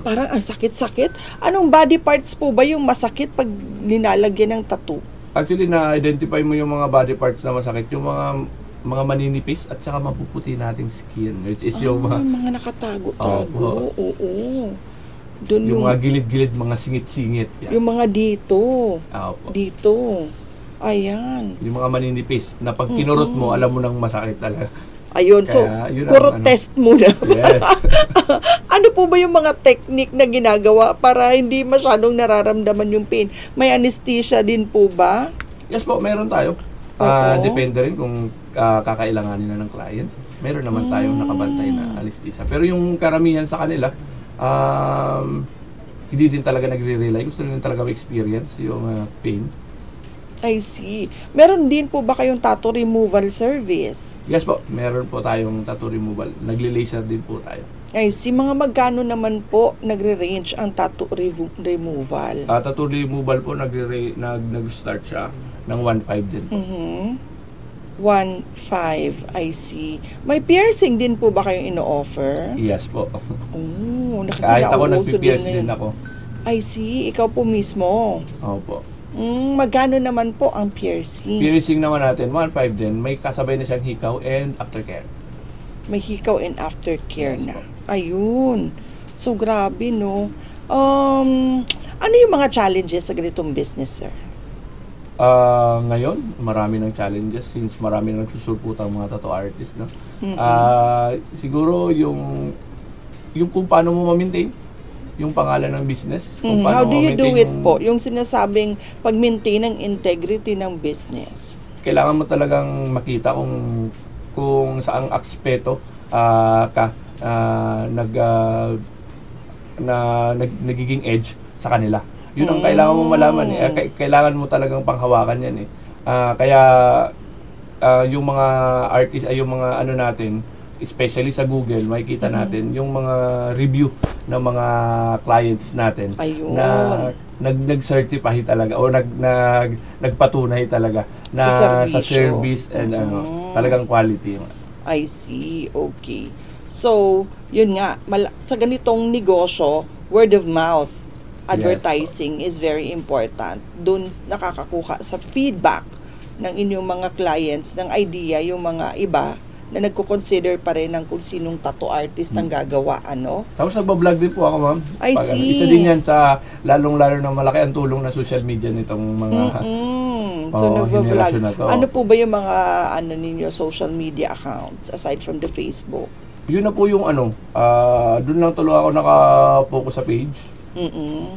parang ang sakit-sakit. Anong body parts po ba yung masakit pag nilalagyan ng tattoo? Actually, na-identify mo yung mga body parts na masakit. Yung mga mga maninipis at saka mapuputi nating skin, which is yung mga nakatago-tago. Oo. Doon yung mga gilid-gilid, mga singit-singit. Yan. Yung mga dito. Opo. Dito. Ayan. Yung mga maninipis na pag kinurot mo, alam mo nang masakit talaga. Ayun, so, kurot test muna. Yes. Ano po ba yung mga technique na ginagawa para hindi masyadong nararamdaman yung pain? May anesthesia din po ba? Yes po, meron tayo. Depende rin kung kakailanganin na ng client. Meron naman tayong nakabantay na anesthesia. Pero yung karamihan sa kanila, hindi din talaga nagre-rely. Gusto din talaga experience yung pain. I see. Meron din po ba kayong tattoo removal service? Yes po, meron po tayong tattoo removal. Nagle-laser din po tayo. I see. Mga magkano naman po nagre-range ang tattoo removal? Tattoo removal po, nag-start siya ng 1.5 din po. 1.5, I see. May piercing din po ba kayong ino-offer? Yes po. Oh, kahit ako nagpi-pierce din ako. I see. Ikaw po mismo. Opo. Magkano naman po ang piercing? Piercing naman natin, 1.5 din. May kasabay na siyang hikaw and aftercare. May hikaw and aftercare Yes, na. po. Ayun. So, grabe, no? Ano yung mga challenges sa ganitong business, sir? Ngayon, marami ng challenges since marami nang nagsusulputang mga tattoo artist, no? Siguro yung kung paano mo ma-maintain yung pangalan ng business. Kung How paano do you do ma-maintain it po? Yung sinasabing pag-maintain ng integrity ng business. Kailangan mo talagang makita kung saang aspeto nagiging edge sa kanila. Yun ang kailangan mo malaman. Kailangan mo talagang panghawakan yan. Kaya yung mga artist, yung mga ano natin, especially sa Google, makikita natin yung mga review ng mga clients natin. Ayun. Na nag-certify talaga o nagpatunay talaga na sa service and talagang quality. I see. Okay. So, yun nga, sa ganitong negosyo, word of mouth advertising is very important. Doon nakakakuha sa feedback ng inyong mga clients, ng idea, yung mga iba na nagko-consider pa rin ng kung sinong tattoo artist ang gagawa, ano? Tapos nagbablog din po ako, ma'am. I see. Isa din yan sa lalong-lalo na malaki ang tulong ng social media nitong mga So, nagbablog. henerasyon na to. Ano po ba yung mga ninyo social media accounts aside from the Facebook? Yun na po yung doon lang tuloy ako naka-focus sa page.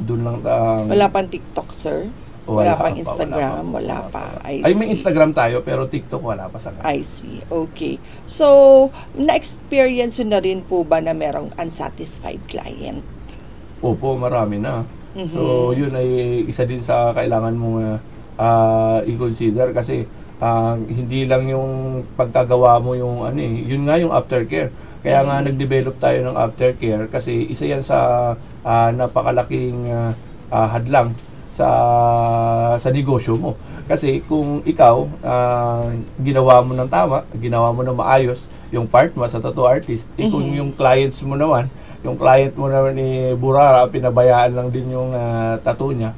Doon lang. Wala pang TikTok, sir? Wala pang Instagram? Wala pa. Ay, may Instagram tayo, pero TikTok wala pa sa I see. Okay. So, na-experience yun na rin po ba na merong unsatisfied client? Opo, marami na. So, yun ay isa din sa kailangan mong i-consider kasi hindi lang yung pagkagawa mo yung yun nga yung aftercare. Kaya nga nag-develop tayo ng aftercare kasi isa yan sa napakalaking hadlang sa negosyo mo. Kasi kung ikaw ginawa mo ng tama, ginawa mo ng maayos yung part mo sa tattoo artist, kung yung clients mo naman, yung client mo naman ni Burara, pinabayaan lang din yung tattoo niya,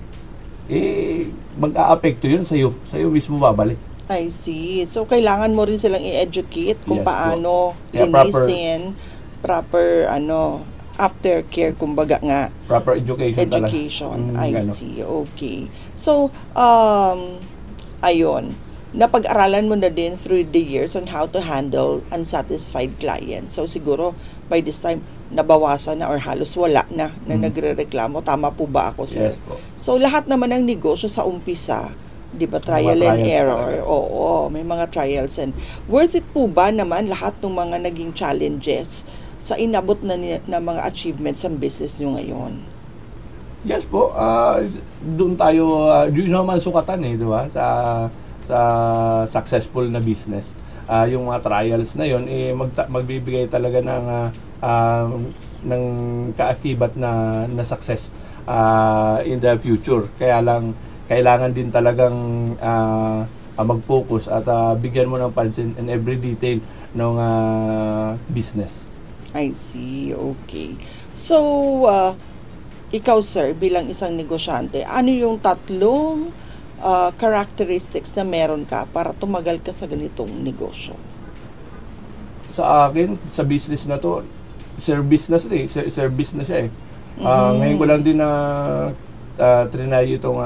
mag-aapekto yun sa'yo. Sa'yo mismo babalik. I see. So, kailangan mo rin silang i-educate kung Yes, paano linisin, proper aftercare, kumbaga nga. Proper education talaga. I see. Okay. So, ayun. Napag-aralan mo na din through the years on how to handle unsatisfied clients. So, siguro, by this time, nabawasan na or halos wala na nagre-reklamo. Tama po ba ako, sir? Yes po. So, lahat naman ng negosyo sa umpisa, di ba, trial and error. Talaga. Oo, may mga trials and worth it po ba naman lahat ng mga naging challenges sa inabot na mga achievements ng business nyo ngayon? Yes po. Doon tayo, yun naman sukatan di ba? Sa successful na business. Yung mga trials na yun, magbibigay talaga ng kaakibat na success in the future. Kaya lang, kailangan din talagang mag-focus at bigyan mo ng pansin in every detail ng business. I see. Okay. So, ikaw, sir, bilang isang negosyante, ano yung tatlong characteristics na meron ka para tumagal ka sa ganitong negosyo? sa akin, sa business na to, service na siya eh. Service na siya eh. Ngayon ko lang din na trinay itong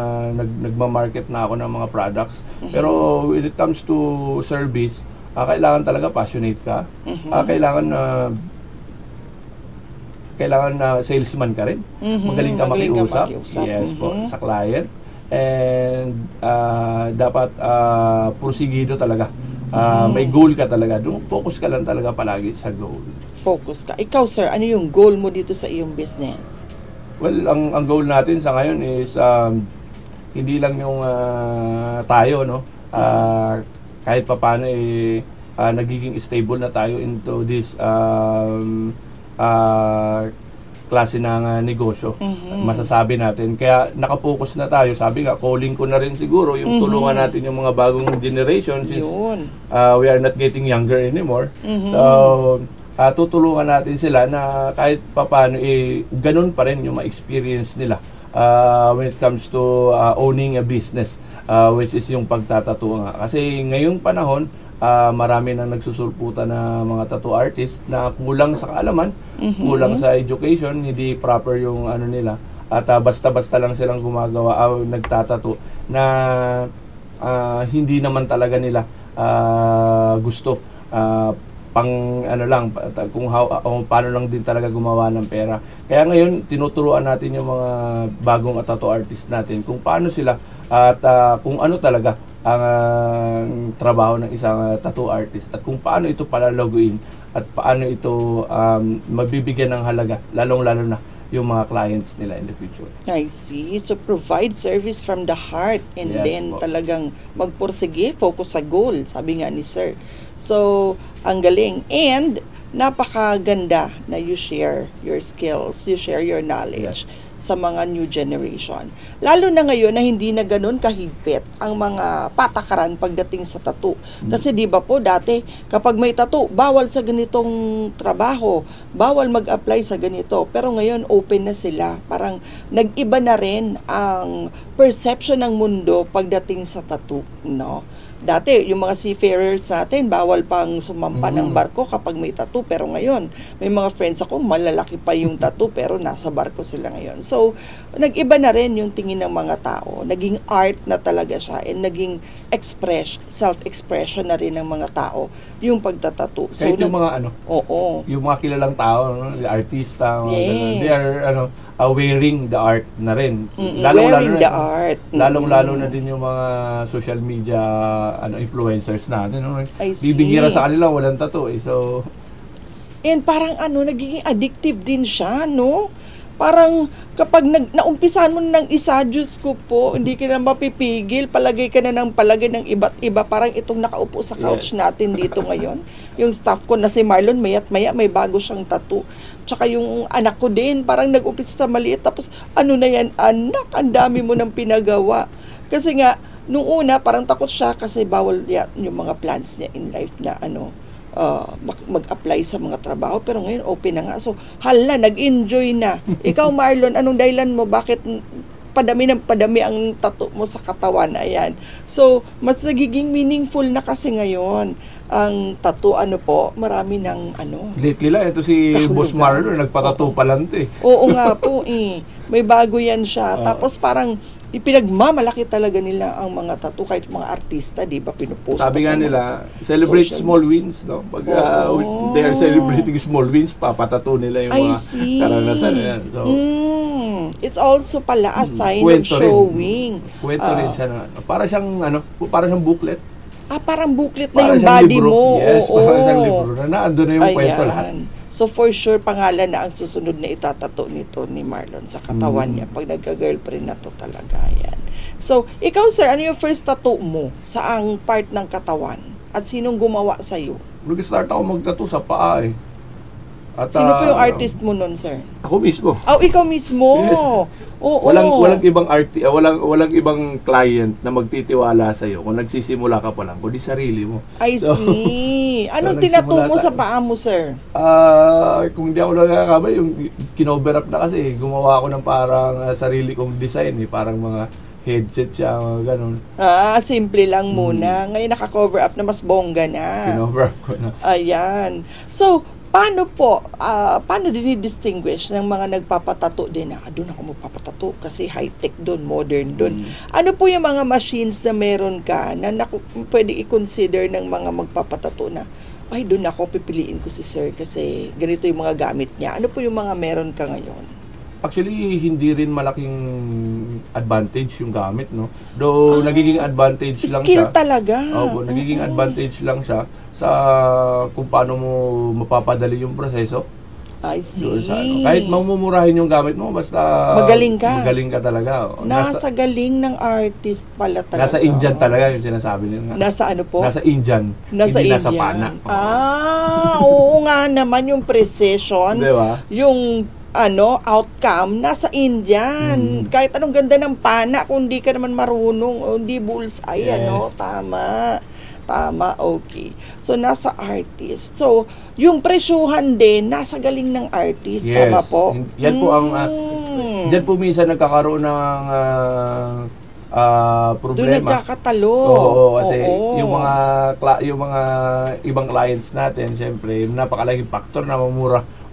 nagma-market na ako ng mga products. Pero when it comes to service, kailangan talaga passionate ka. Kailangan na salesman ka rin. Magaling ka makiusap. Yes po, sa client. And dapat porsigido talaga. May goal ka talaga. Focus ka lang talaga palagi sa goal. Focus ka. Ikaw, sir, ano yung goal mo dito sa iyong business? Well, ang goal natin sa ngayon is hindi lang yung tayo, no? Kahit papaano nagiging stable na tayo into this klase ng negosyo. Masasabi natin. Kaya nakapokus na tayo. Sabi nga, calling ko na rin siguro yung tulungan natin yung mga bagong generation since we are not getting younger anymore. So, tutulungan natin sila na kahit papaano ganun pa rin yung ma-experience nila when it comes to owning a business, which is yung pagtatattoo nga. Kasi ngayong panahon, marami na nagsusulputan na mga tattoo artists na kulang sa kaalaman, kulang sa education, hindi proper yung ano nila. At basta-basta lang silang gumagawa, nagtatattoo na hindi naman talaga nila gusto. Pang ano lang, kung paano lang din talaga gumawa ng pera. Kaya ngayon, tinuturuan natin yung mga bagong tattoo artist natin kung paano sila at kung ano talaga ang trabaho ng isang tattoo artist at kung paano ito palalaguin at paano ito mabibigyan ng halaga, lalong-lalo na yung mga clients nila in the future. I see. So, provide service from the heart and then talagang magpursige, focus sa goal, sabi nga ni Sir. So, ang galing. And, napakaganda na you share your skills, you share your knowledge sa mga new generation. Lalo na ngayon na hindi na ganun kahigpit ang mga patakaran pagdating sa tattoo. Kasi di ba po dati, kapag may tattoo, bawal sa ganitong trabaho, bawal mag-apply sa ganito. Pero ngayon, open na sila. Parang nag-iba na rin ang perception ng mundo pagdating sa tattoo, no? Dati, yung mga seafarers natin, bawal pang sumampa ng barko kapag may tattoo. Pero ngayon, may mga friends ako, malalaki pa yung tattoo, pero nasa barko sila ngayon. So, nag-iba na rin yung tingin ng mga tao. Naging art na talaga siya and naging self-expression na rin ng mga tao yung pagtatattoo. So, kahit yung mga yung mga kilalang tao, artista, they are wearing the art na rin. Lalong-lalo na din yung mga social media influencers natin. Bibihira sa kanila, walang tattoo eh. So, and parang nagiging addictive din siya, no? Parang kapag naumpisan mo ng isa, Diyos ko po, hindi ka na mapipigil, palagay ka na ng palagay ng iba't iba. Parang itong nakaupo sa couch natin dito ngayon. Yung staff ko na si Marlon, maya't maya may bago siyang tattoo. Tsaka yung anak ko din, parang nag-umpisa sa maliit. Tapos ano na yan, anak, ang dami mo nang pinagawa. Kasi nga, nung una, parang takot siya kasi bawal yung mga plans niya in life na mag-apply sa mga trabaho. Pero ngayon, open na nga. So, hala, nag-enjoy na. Ikaw, Marlon, anong dahilan mo? Bakit padami ang tattoo mo sa katawan? Ayan. So, mas nagiging meaningful na kasi ngayon ang tattoo, marami ng lately lang, ito si Boss Marlon, nagpatattoo pa lang ito eh. Oo nga po eh. May bago yan siya. Tapos parang ipinagmamalaki talaga nila ang mga tattoo kahit mga artista, di ba, pinupost. Sabi nga nila, celebrate small wins, no? Pag they are celebrating small wins, papatattoo nila yung mga karanasan. Yan. So, it's also pala a sign of showing. Kwento rin siya na, para siyang booklet. Parang booklet na yung body libro. mo. Yes, parang siyang libro na naandun na yung kwento lahat. So for sure, pangalan na ang susunod na itatato nito ni Marlon sa katawan niya. Pag nagka-girlfriend na to talaga yan. So, ikaw sir, ano yung first tattoo mo? Saang part ng katawan? At sinong gumawa sa'yo? Nag-start ako mag-tattoo sa paa eh. At, sino po yung artist mo nun, sir? Ako mismo. Ikaw mismo? Yes. Oo. Walang ibang client na magtitiwala sa iyo kung nagsisimula ka pa lang, kundi sarili mo. I see. Anong tinato mo sa paa mo, sir? Kung di ako nagkakamali, yung kinover up na kasi, gumawa ako ng parang sarili kong design, parang mga headset siya, ganun. Simple lang muna. Ngayon naka-cover up na mas bongga na. Kinover up ko na. Ayan. So, paano dinidistinguish ng mga nagpapatato din na, doon ako magpapatato kasi high-tech doon, modern doon. Ano po yung mga machines na meron ka na pwede i-consider ng mga magpapatato na, ay, doon ako pipiliin ko si sir kasi ganito yung mga gamit niya. Ano po yung mga meron ka ngayon? Actually, hindi rin malaking advantage yung gamit, no? Though, nagiging advantage lang skill siya. talaga. Opo, nagiging advantage lang siya sa kung paano mo mapapadali yung proseso. I see. Doon sa, kahit mamumurahin yung gamit mo, basta Magaling ka. Magaling ka talaga. Nasa galing ng artist pala talaga. Nasa Indian talaga yung sinasabi nila. Nasa ano po? Nasa Indian. Nasa hindi Indian. nasa pana. Oo nga naman yung precision. Di ba? Yung outcome nasa Indian. Kahit anong ganda ng pana, kung di ka naman marunong, o hindi bullseye, Yes. Tama, okay. So, nasa artist. So, yung presyuhan din, nasa galing ng artist. Yes. Tama po? Yan po ang... Diyan po minsan nagkakaroon ng Doon problema. nagkakatalo. Oo, kasi Oo. yung mga ibang clients natin, syempre, napakalaking factor na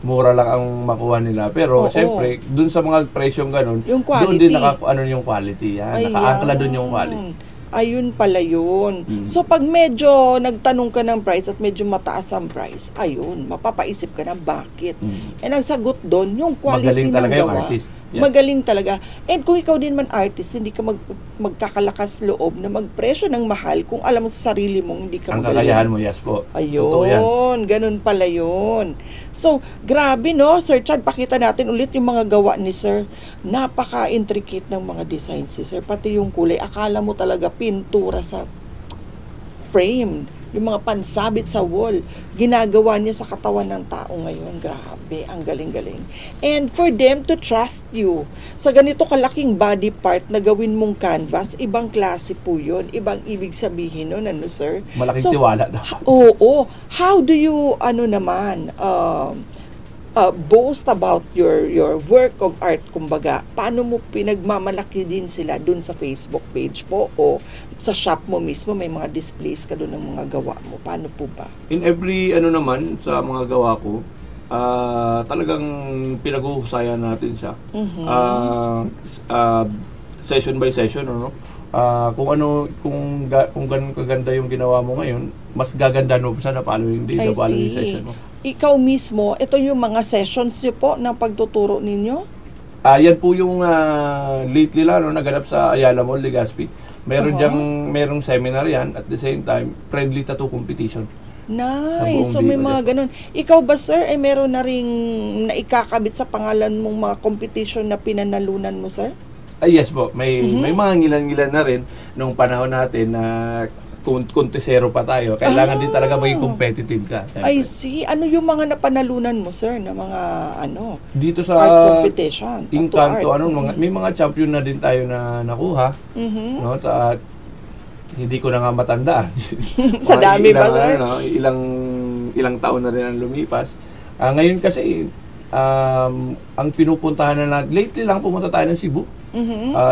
mura lang ang makuha nila. Pero, syempre, dun sa mga presyong ganun, Yung doon din quality. yung quality. Yan. Ayan. Nakaangkla dun yung quality. Ayun pala yun. So, pag medyo nagtanong ka ng price at medyo mataas ang price, ayun, mapapaisip ka na bakit. And ang sagot doon, yung quality Magaling ng talaga yung gawa. artist. Yes. Magaling talaga. And kung ikaw din man artist, hindi ka magkakalakas loob na magpresyo ng mahal kung alam mo sa sarili mong hindi ka Ang magaling. kakayahan mo, yes po. Totoo yan. Ayun, ganun pala yun. So, grabe no, Sir Chad, pakita natin ulit yung mga gawa ni Sir. Napaka-intricate ng mga designs si Sir. Pati yung kulay, akala mo talaga pintura sa frame. Yung mga pansabit sa wall, ginagawa niya sa katawan ng tao ngayon. Grabe, ang galing-galing. And for them to trust you, sa ganito kalaking body part na gawin mong canvas, ibang klase po yun. Ibang ibig sabihin nun, ano sir? Malaking tiwala na. Oo. How do you, boast about your work of art, kumbaga? Paano mo pinagmamalaki din sila dun sa Facebook page po o sa shop mo mismo, may mga displays ka dun ng mga gawa mo? Paano po ba? In every naman sa mga gawa ko, talagang pinag-uhusayan natin siya. Session by session, kung ganun kaganda yung ginawa mo ngayon, mas gaganda mo sa following day, I following see. session mo. Ikaw mismo, ito yung mga sessions niyo po ng pagtuturo ninyo? Yan po yung lately lang naganap sa Ayala Mall, Legazpi. Merong seminar yan, at the same time, friendly tattoo competition. Nice. So may mga ganun. Ikaw ba sir, meron na ring naikakabit sa pangalan mong mga competition na pinanalunan mo sir? Yes po, may mga ngilan-ngilan na rin nung panahon natin na kontesero pa tayo. Kailangan din talaga maging competitive ka. I see. Ano yung mga napanalunan mo, sir, na mga dito sa art competition? Inkanto, may mga champion na din tayo na nakuha. No? At hindi ko na nga matandaan. Sa dami ba, sir? Ilang taon na rin ang lumipas. Ngayon kasi, ang pinupuntahan na natin, lately lang pumunta tayo ng Cebu.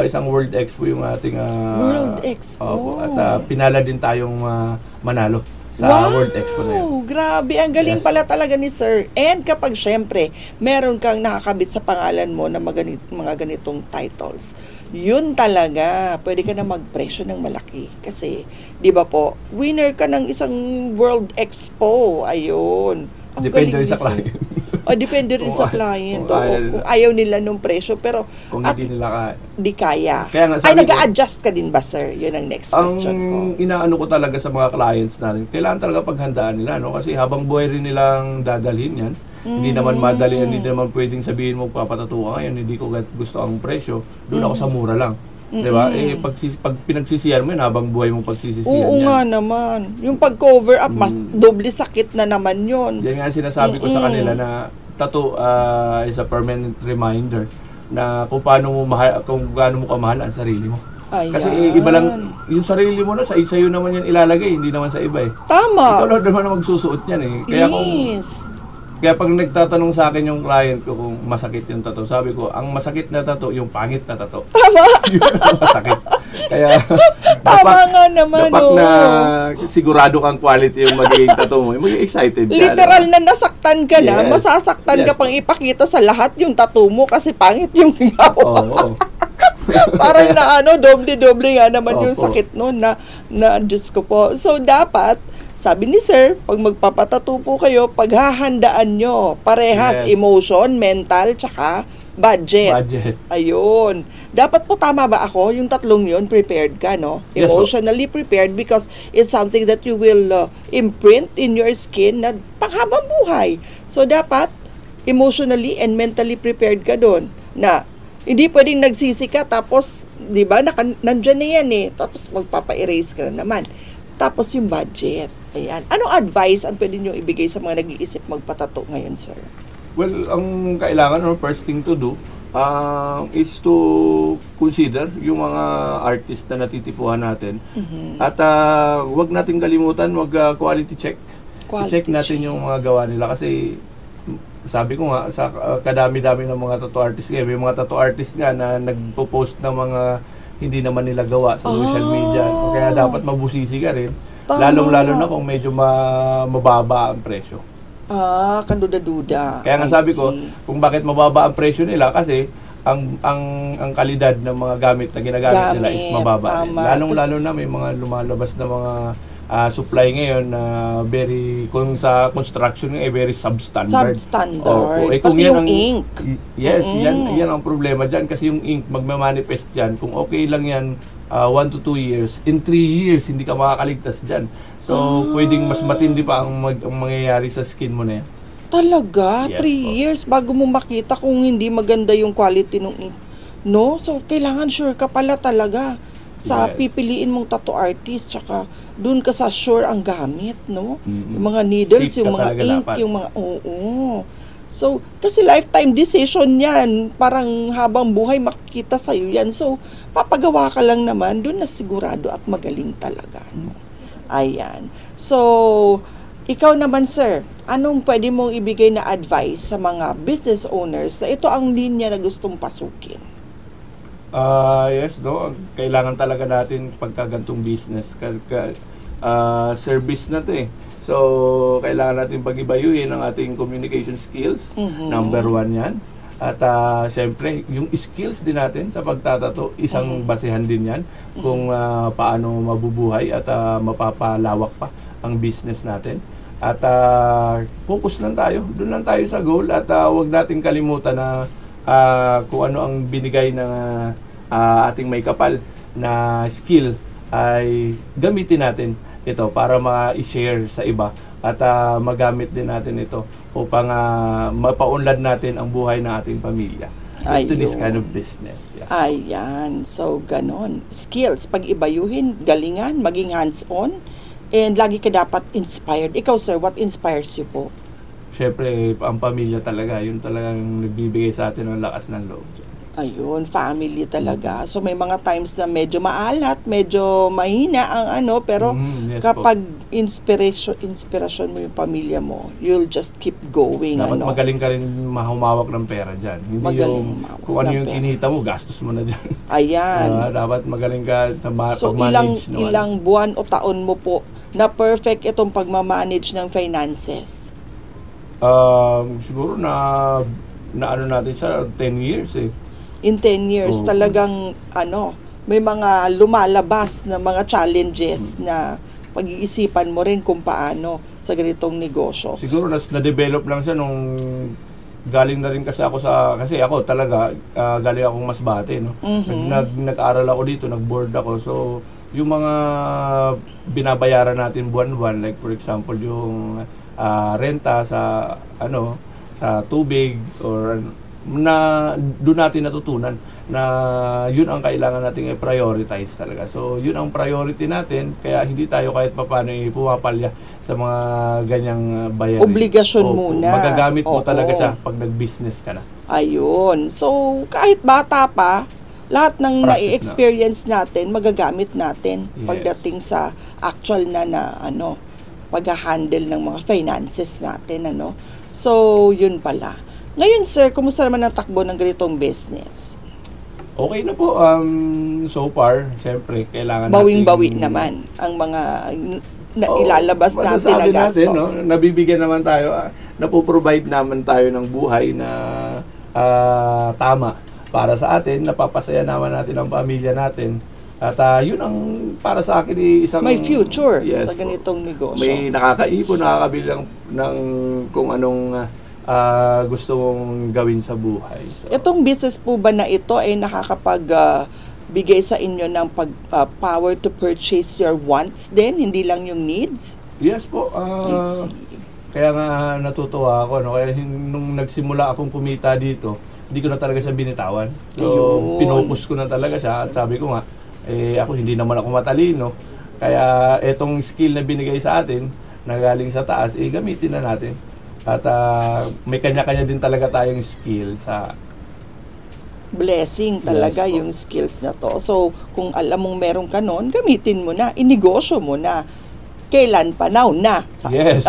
Isang World Expo yung ating World Expo. At pinala din tayong manalo sa World Expo na yun. Grabe, ang galing pala talaga ni sir. And kapag syempre, meron kang nakakabit sa pangalan mo na mga ganitong titles, yun talaga, pwede ka na magpresyo ng malaki. Kasi, di ba po, winner ka ng isang World Expo. Ayun. Ang Depende galing rin sa ni sir. client. Depende rin sa client. Kung Kung ayaw nila nung presyo, pero kung hindi nila di kaya. Kaya nga, Ay, sabi ko, nag-a-adjust ka din ba, sir? Yun ang next question ko. Ang inaano ko talaga sa mga clients natin, kailangan talaga paghandaan nila, no? Kasi habang buhay rin nilang dadalhin yan, hindi naman madali, hindi naman pwedeng sabihin mo papatato ka ngayon, hindi ko gusto ang presyo, doon ako sa mura lang. Di ba? Pag pinagsisiyan mo yun, habang buhay mo pagsisisiyan Oo yan. nga naman. Yung pag-cover up, mas doble sakit na naman yun. Yan nga sinasabi ko sa kanila na tattoo is a permanent reminder na kung gaano mo kamahal ang sarili mo. Ayan. Kasi iba lang, yung sarili mo na, sa'yo naman yan ilalagay, hindi naman sa iba eh. Tama. Ikaw lang naman ang magsusuot yan eh. Kaya pag nagtatanong sa akin yung client ko kung masakit yung tattoo, sabi ko, ang masakit na tattoo, yung pangit na tattoo. Tama. Yun ang masakit. Kaya, Tama nga naman, dapat oo. na sigurado kang quality yung magiging tattoo mo. Magiging excited ka. Literal na nasaktan ka na, Yes. masasaktan ka Yes. pang ipakita sa lahat yung tattoo mo kasi pangit yung gawa. Oo. Parang na doble-doble nga naman yung Opo. sakit nun na Diyos ko po. So, dapat, sabi ni Sir, pag magpapatattoo po kayo, paghahandaan nyo, parehas Yes. emotion, mental, tsaka budget. Budget. Ayun. Dapat po tama ba ako? Yung tatlong yun, prepared ka, no? Yes, po. Emotionally prepared because it's something that you will imprint in your skin na panghabang buhay. So, dapat emotionally and mentally prepared ka doon na hindi pwedeng nagsisi ka tapos, di ba, nandyan na yan eh. Tapos magpapa-erase ka na naman. Tapos yung budget. Ayan. Anong advice ang pwede nyo ibigay sa mga nag-iisip magpatato ngayon, sir? Well, ang kailangan, first thing to do, is to consider yung mga artist na natitipuhan natin. At wag nating kalimutan quality check. Quality I-check natin check. yung mga gawa nila kasi sabi ko nga, sa kadami-dami ng mga tattoo artist ngayon, may mga tattoo artist nga na nagpo-post ng mga hindi naman nila gawa sa social media. Kaya dapat mabusisi ka rin. Tama. Lalong-lalo na kung medyo mababa ang presyo. Kaduda-duda. Kaya nga I sabi ko, see. kung bakit mababa ang presyo nila kasi ang kalidad ng mga gamit na ginagamit nila is Gamit, mababa rin. tama. Lalong-lalo na may mga lumalabas na mga supply ngayon na kung sa construction nga very substandard. Substandard. Opo. Kung Pati yan yung ink. Yes, yan ang problema dyan kasi yung ink magmamanifest dyan. Kung okay lang yan 1 to 2 years, in 3 years hindi ka makakaligtas dyan. So, pwedeng mas matindi pa ang mangyayari sa skin mo na yan. Talaga? Yes, 3 po. years bago mo makita kung hindi maganda yung quality ng ink. No? So, kailangan sure ka pala talaga sa Yes. pipiliin mong tattoo artist. Tsaka, dun ka sa sure ang gamit, no? Mm-mm. Yung mga needles, Safe yung ka mga talaga ink, dapat. yung mga, oo. So, kasi lifetime decision yan. Parang habang buhay makikita sa'yo yan. So, papagawa ka lang naman, dun na sigurado at magaling talaga, no? Ayan. So, ikaw naman, sir, anong pwede mong ibigay na advice sa mga business owners na ito ang linya na gustong pasukin? Yes, no. Kailangan talaga natin pagkagantong business. Service na to eh. So, kailangan natin pag-ibayuhin ang ating communication skills. Number 1 yan. At syempre, yung skills din natin sa pagtatato, isang basehan din yan kung paano mabubuhay at mapapalawak pa ang business natin. At focus lang tayo. Doon lang tayo sa goal at huwag natin kalimutan na kung ano ang binigay ng ating may kapal na skill ay gamitin natin ito para ma-share sa iba at magamit din natin ito upang mapaunlad natin ang buhay ng ating pamilya into this kind of business. Yes. Ayan. So, ganon. Skills, pag-ibayuhin, galingan, maging hands-on, and lagi ka dapat inspired. Ikaw, sir, what inspires you po? Siyempre, ang pamilya talaga, yun talagang nagbibigay sa atin ng lakas ng loob. Ayun, family talaga. So, may mga times na medyo maalat, medyo mahina ang pero Yes kapag inspirasyon mo yung pamilya mo, you'll just keep going. Dapat magaling ka rin mahumawak ng pera dyan. Hindi Magaling yung humawak kung ano ng yung pera. kinita mo, gastos mo na dyan. Ayan. Dapat magaling ka sa So, pag-manage. ilang buwan o taon mo po na perfect itong pagmamanage ng finances? Siguro na ano natin siya 10 years eh. In 10 years, Oo. talagang may mga lumalabas na mga challenges na pag-iisipan mo rin kung paano sa ganitong negosyo. Siguro na-develop lang siya nung galing na rin kasi ako talaga galing akong Masbate, no. Nag-aral ako dito, nag-board ako. So yung mga binabayaran natin buwan-buwan, like for example yung renta sa sa tubig or na doon natin natutunan na yun ang kailangan nating i-prioritize talaga. So yun ang priority natin, kaya hindi tayo kahit papaano pumapalya sa mga ganyang bayarin. Obligasyon muna. Magagamit mo Oo. talaga siya pag nag-business ka na. Ayun. So, kahit bata pa, lahat ng Practice na-experience natin, magagamit natin Yes. pagdating sa actual na pag-handle ng mga finances natin, So, yun pala. Ngayon, sir, kumusta naman ang takbo ng ganitong business? Okay na po. So far, siyempre, kailangan Bawing-bawi naman ang mga ilalabas natin na gastos. No? Nabibigyan naman tayo, napoprovide naman tayo ng buhay na tama para sa atin, napapasaya naman natin ang pamilya natin. At yun ang para sa akin isang... May future sa ganitong negosyo. May nakakaipon, nakakabili ng kung anong gusto mong gawin sa buhay. So, itong business po ba na ito ay nakakapagbigay sa inyo ng power to purchase your wants din, hindi lang yung needs? Yes po. Kaya nga natutuwa ako. No? Kaya nung nagsimula akong kumita dito, hindi ko na talaga siya binitawan. So, pinopus ko na talaga siya. At sabi ko nga, ako hindi naman ako matalino. Kaya etong skill na binigay sa atin, na galing sa taas, gamitin na natin. At may kanya-kanya din talaga tayong skill sa... Blessing talaga yung skills na to. So, kung alam mong meron ka nun, gamitin mo na, inegosyo mo na. Kailan pa? Now na. Yes.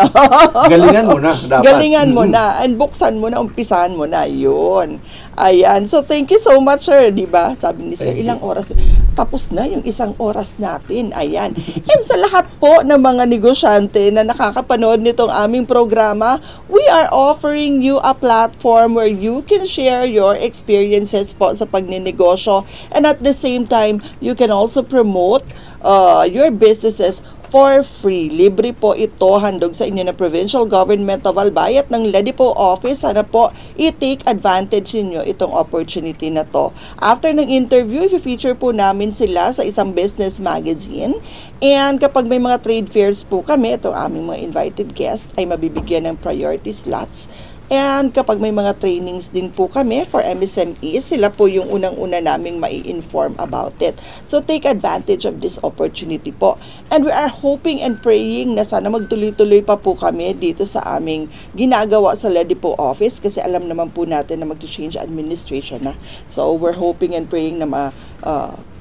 Galingan mo na. Dapat. Galingan mo na. And buksan mo na, umpisahan mo na. Yun. Ayan. So, thank you so much, sir. Diba? Sabi ni sir, ilang oras? Tapos na yung isang oras natin. Ayan. And sa lahat po ng mga negosyante na nakakapanood nitong aming programa, we are offering you a platform where you can share your experiences po sa pagninegosyo. And at the same time, you can also promote your businesses for free. Libre po ito, handog sa inyo ng Provincial Government of Albay at ng LEDIPO office. Sana po i-take advantage niyo itong opportunity na to. After ng interview, i-feature po namin sila sa isang business magazine. And kapag may mga trade fairs po kami, itong aming mga invited guests ay mabibigyan ng priority slots. And kapag may mga trainings din po kami for MSMEs, sila po yung unang-una naming mai-inform about it. So take advantage of this opportunity po. And we are hoping and praying na sana magtuloy-tuloy pa po kami dito sa aming ginagawa sa LEDIPO office kasi alam naman po natin na mag-change administration na. So we're hoping and praying na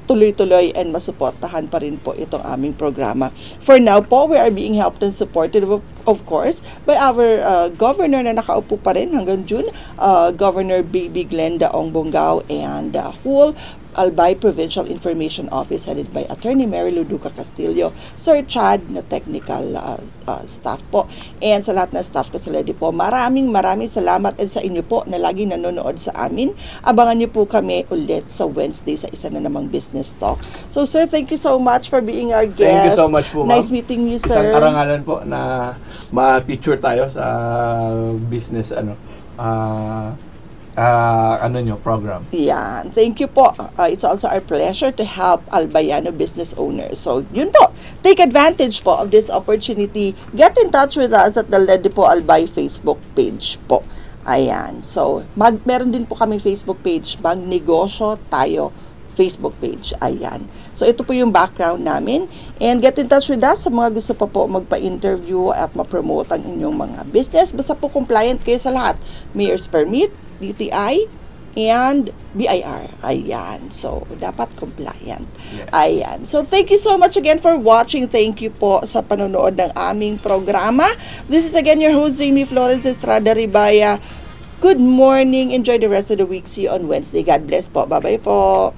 tuloy-tuloy and masuportahan pa rin po itong aming programa. For now po, we are being helped and supported of course by our governor na nakaupo pa rin hanggang June, Governor Baby Glenda Ong Bongao and whole Albay Provincial Information Office headed by Attorney Mary Luduca Castillo, Sir Chad na technical staff po. And sa lahat ng staff ko sa LEDIPO, maraming salamat and sa inyo po na lagi nanonood sa amin. Abangan niyo po kami ulit sa Wednesday sa isa na namang business talk. So sir, thank you so much for being our guest. Thank you so much po, ma'am. Nice meeting you, sir. Isang karangalan po na ma-feature tayo sa business program. Yan. Thank you po. It's also our pleasure to help Albayano business owners. So, yun po. Take advantage po of this opportunity. Get in touch with us at the LEDIPO Albay Facebook page po. Ayan. So, meron din po kaming Facebook page, Magnegosyo Tayo Facebook page. Ayan. So, ito po yung background namin. And get in touch with us sa mga gusto pa po magpa-interview at ma-promote ang inyong mga business. Basta po compliant kayo sa lahat. Mayor's Permit, DTI, and BIR. Ayan. So, dapat compliant. Yes. Ayan. So, thank you so much again for watching. Thank you po sa panonood ng aming programa. This is again your host, Jamie Florence Estrada Ribaya. Good morning. Enjoy the rest of the week. See you on Wednesday. God bless po. Bye-bye po.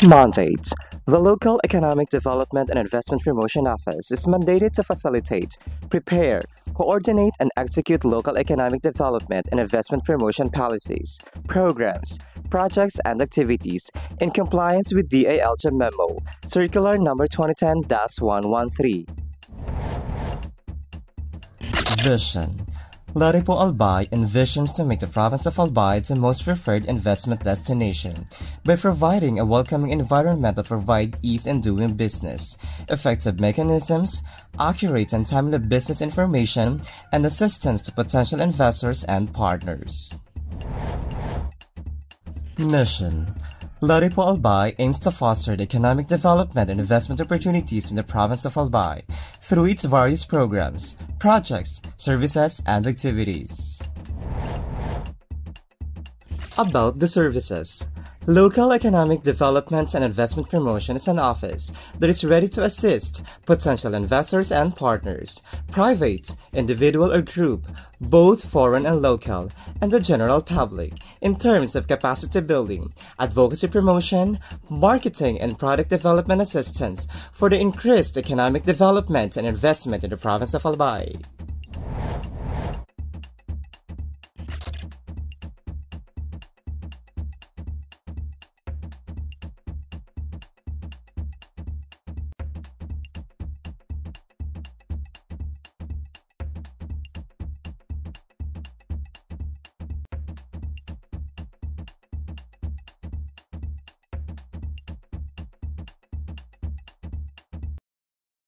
Mandates. The Local Economic Development and Investment Promotion Office is mandated to facilitate, prepare, coordinate, and execute local economic development and investment promotion policies, programs, projects, and activities in compliance with DALJ Memo, Circular Number 2010-113. Vision. LEDIPO Albay envisions to make the province of Albay the most preferred investment destination by providing a welcoming environment that provides ease in doing business, effective mechanisms, accurate and timely business information, and assistance to potential investors and partners. Mission. LEDIPO Albay aims to foster the economic development and investment opportunities in the province of Albay through its various programs, projects, services, and activities. About the services. Local Economic Development and Investment Promotion is an office that is ready to assist potential investors and partners, private, individual or group, both foreign and local, and the general public in terms of capacity building, advocacy promotion, marketing and product development assistance for the increased economic development and investment in the province of Albay.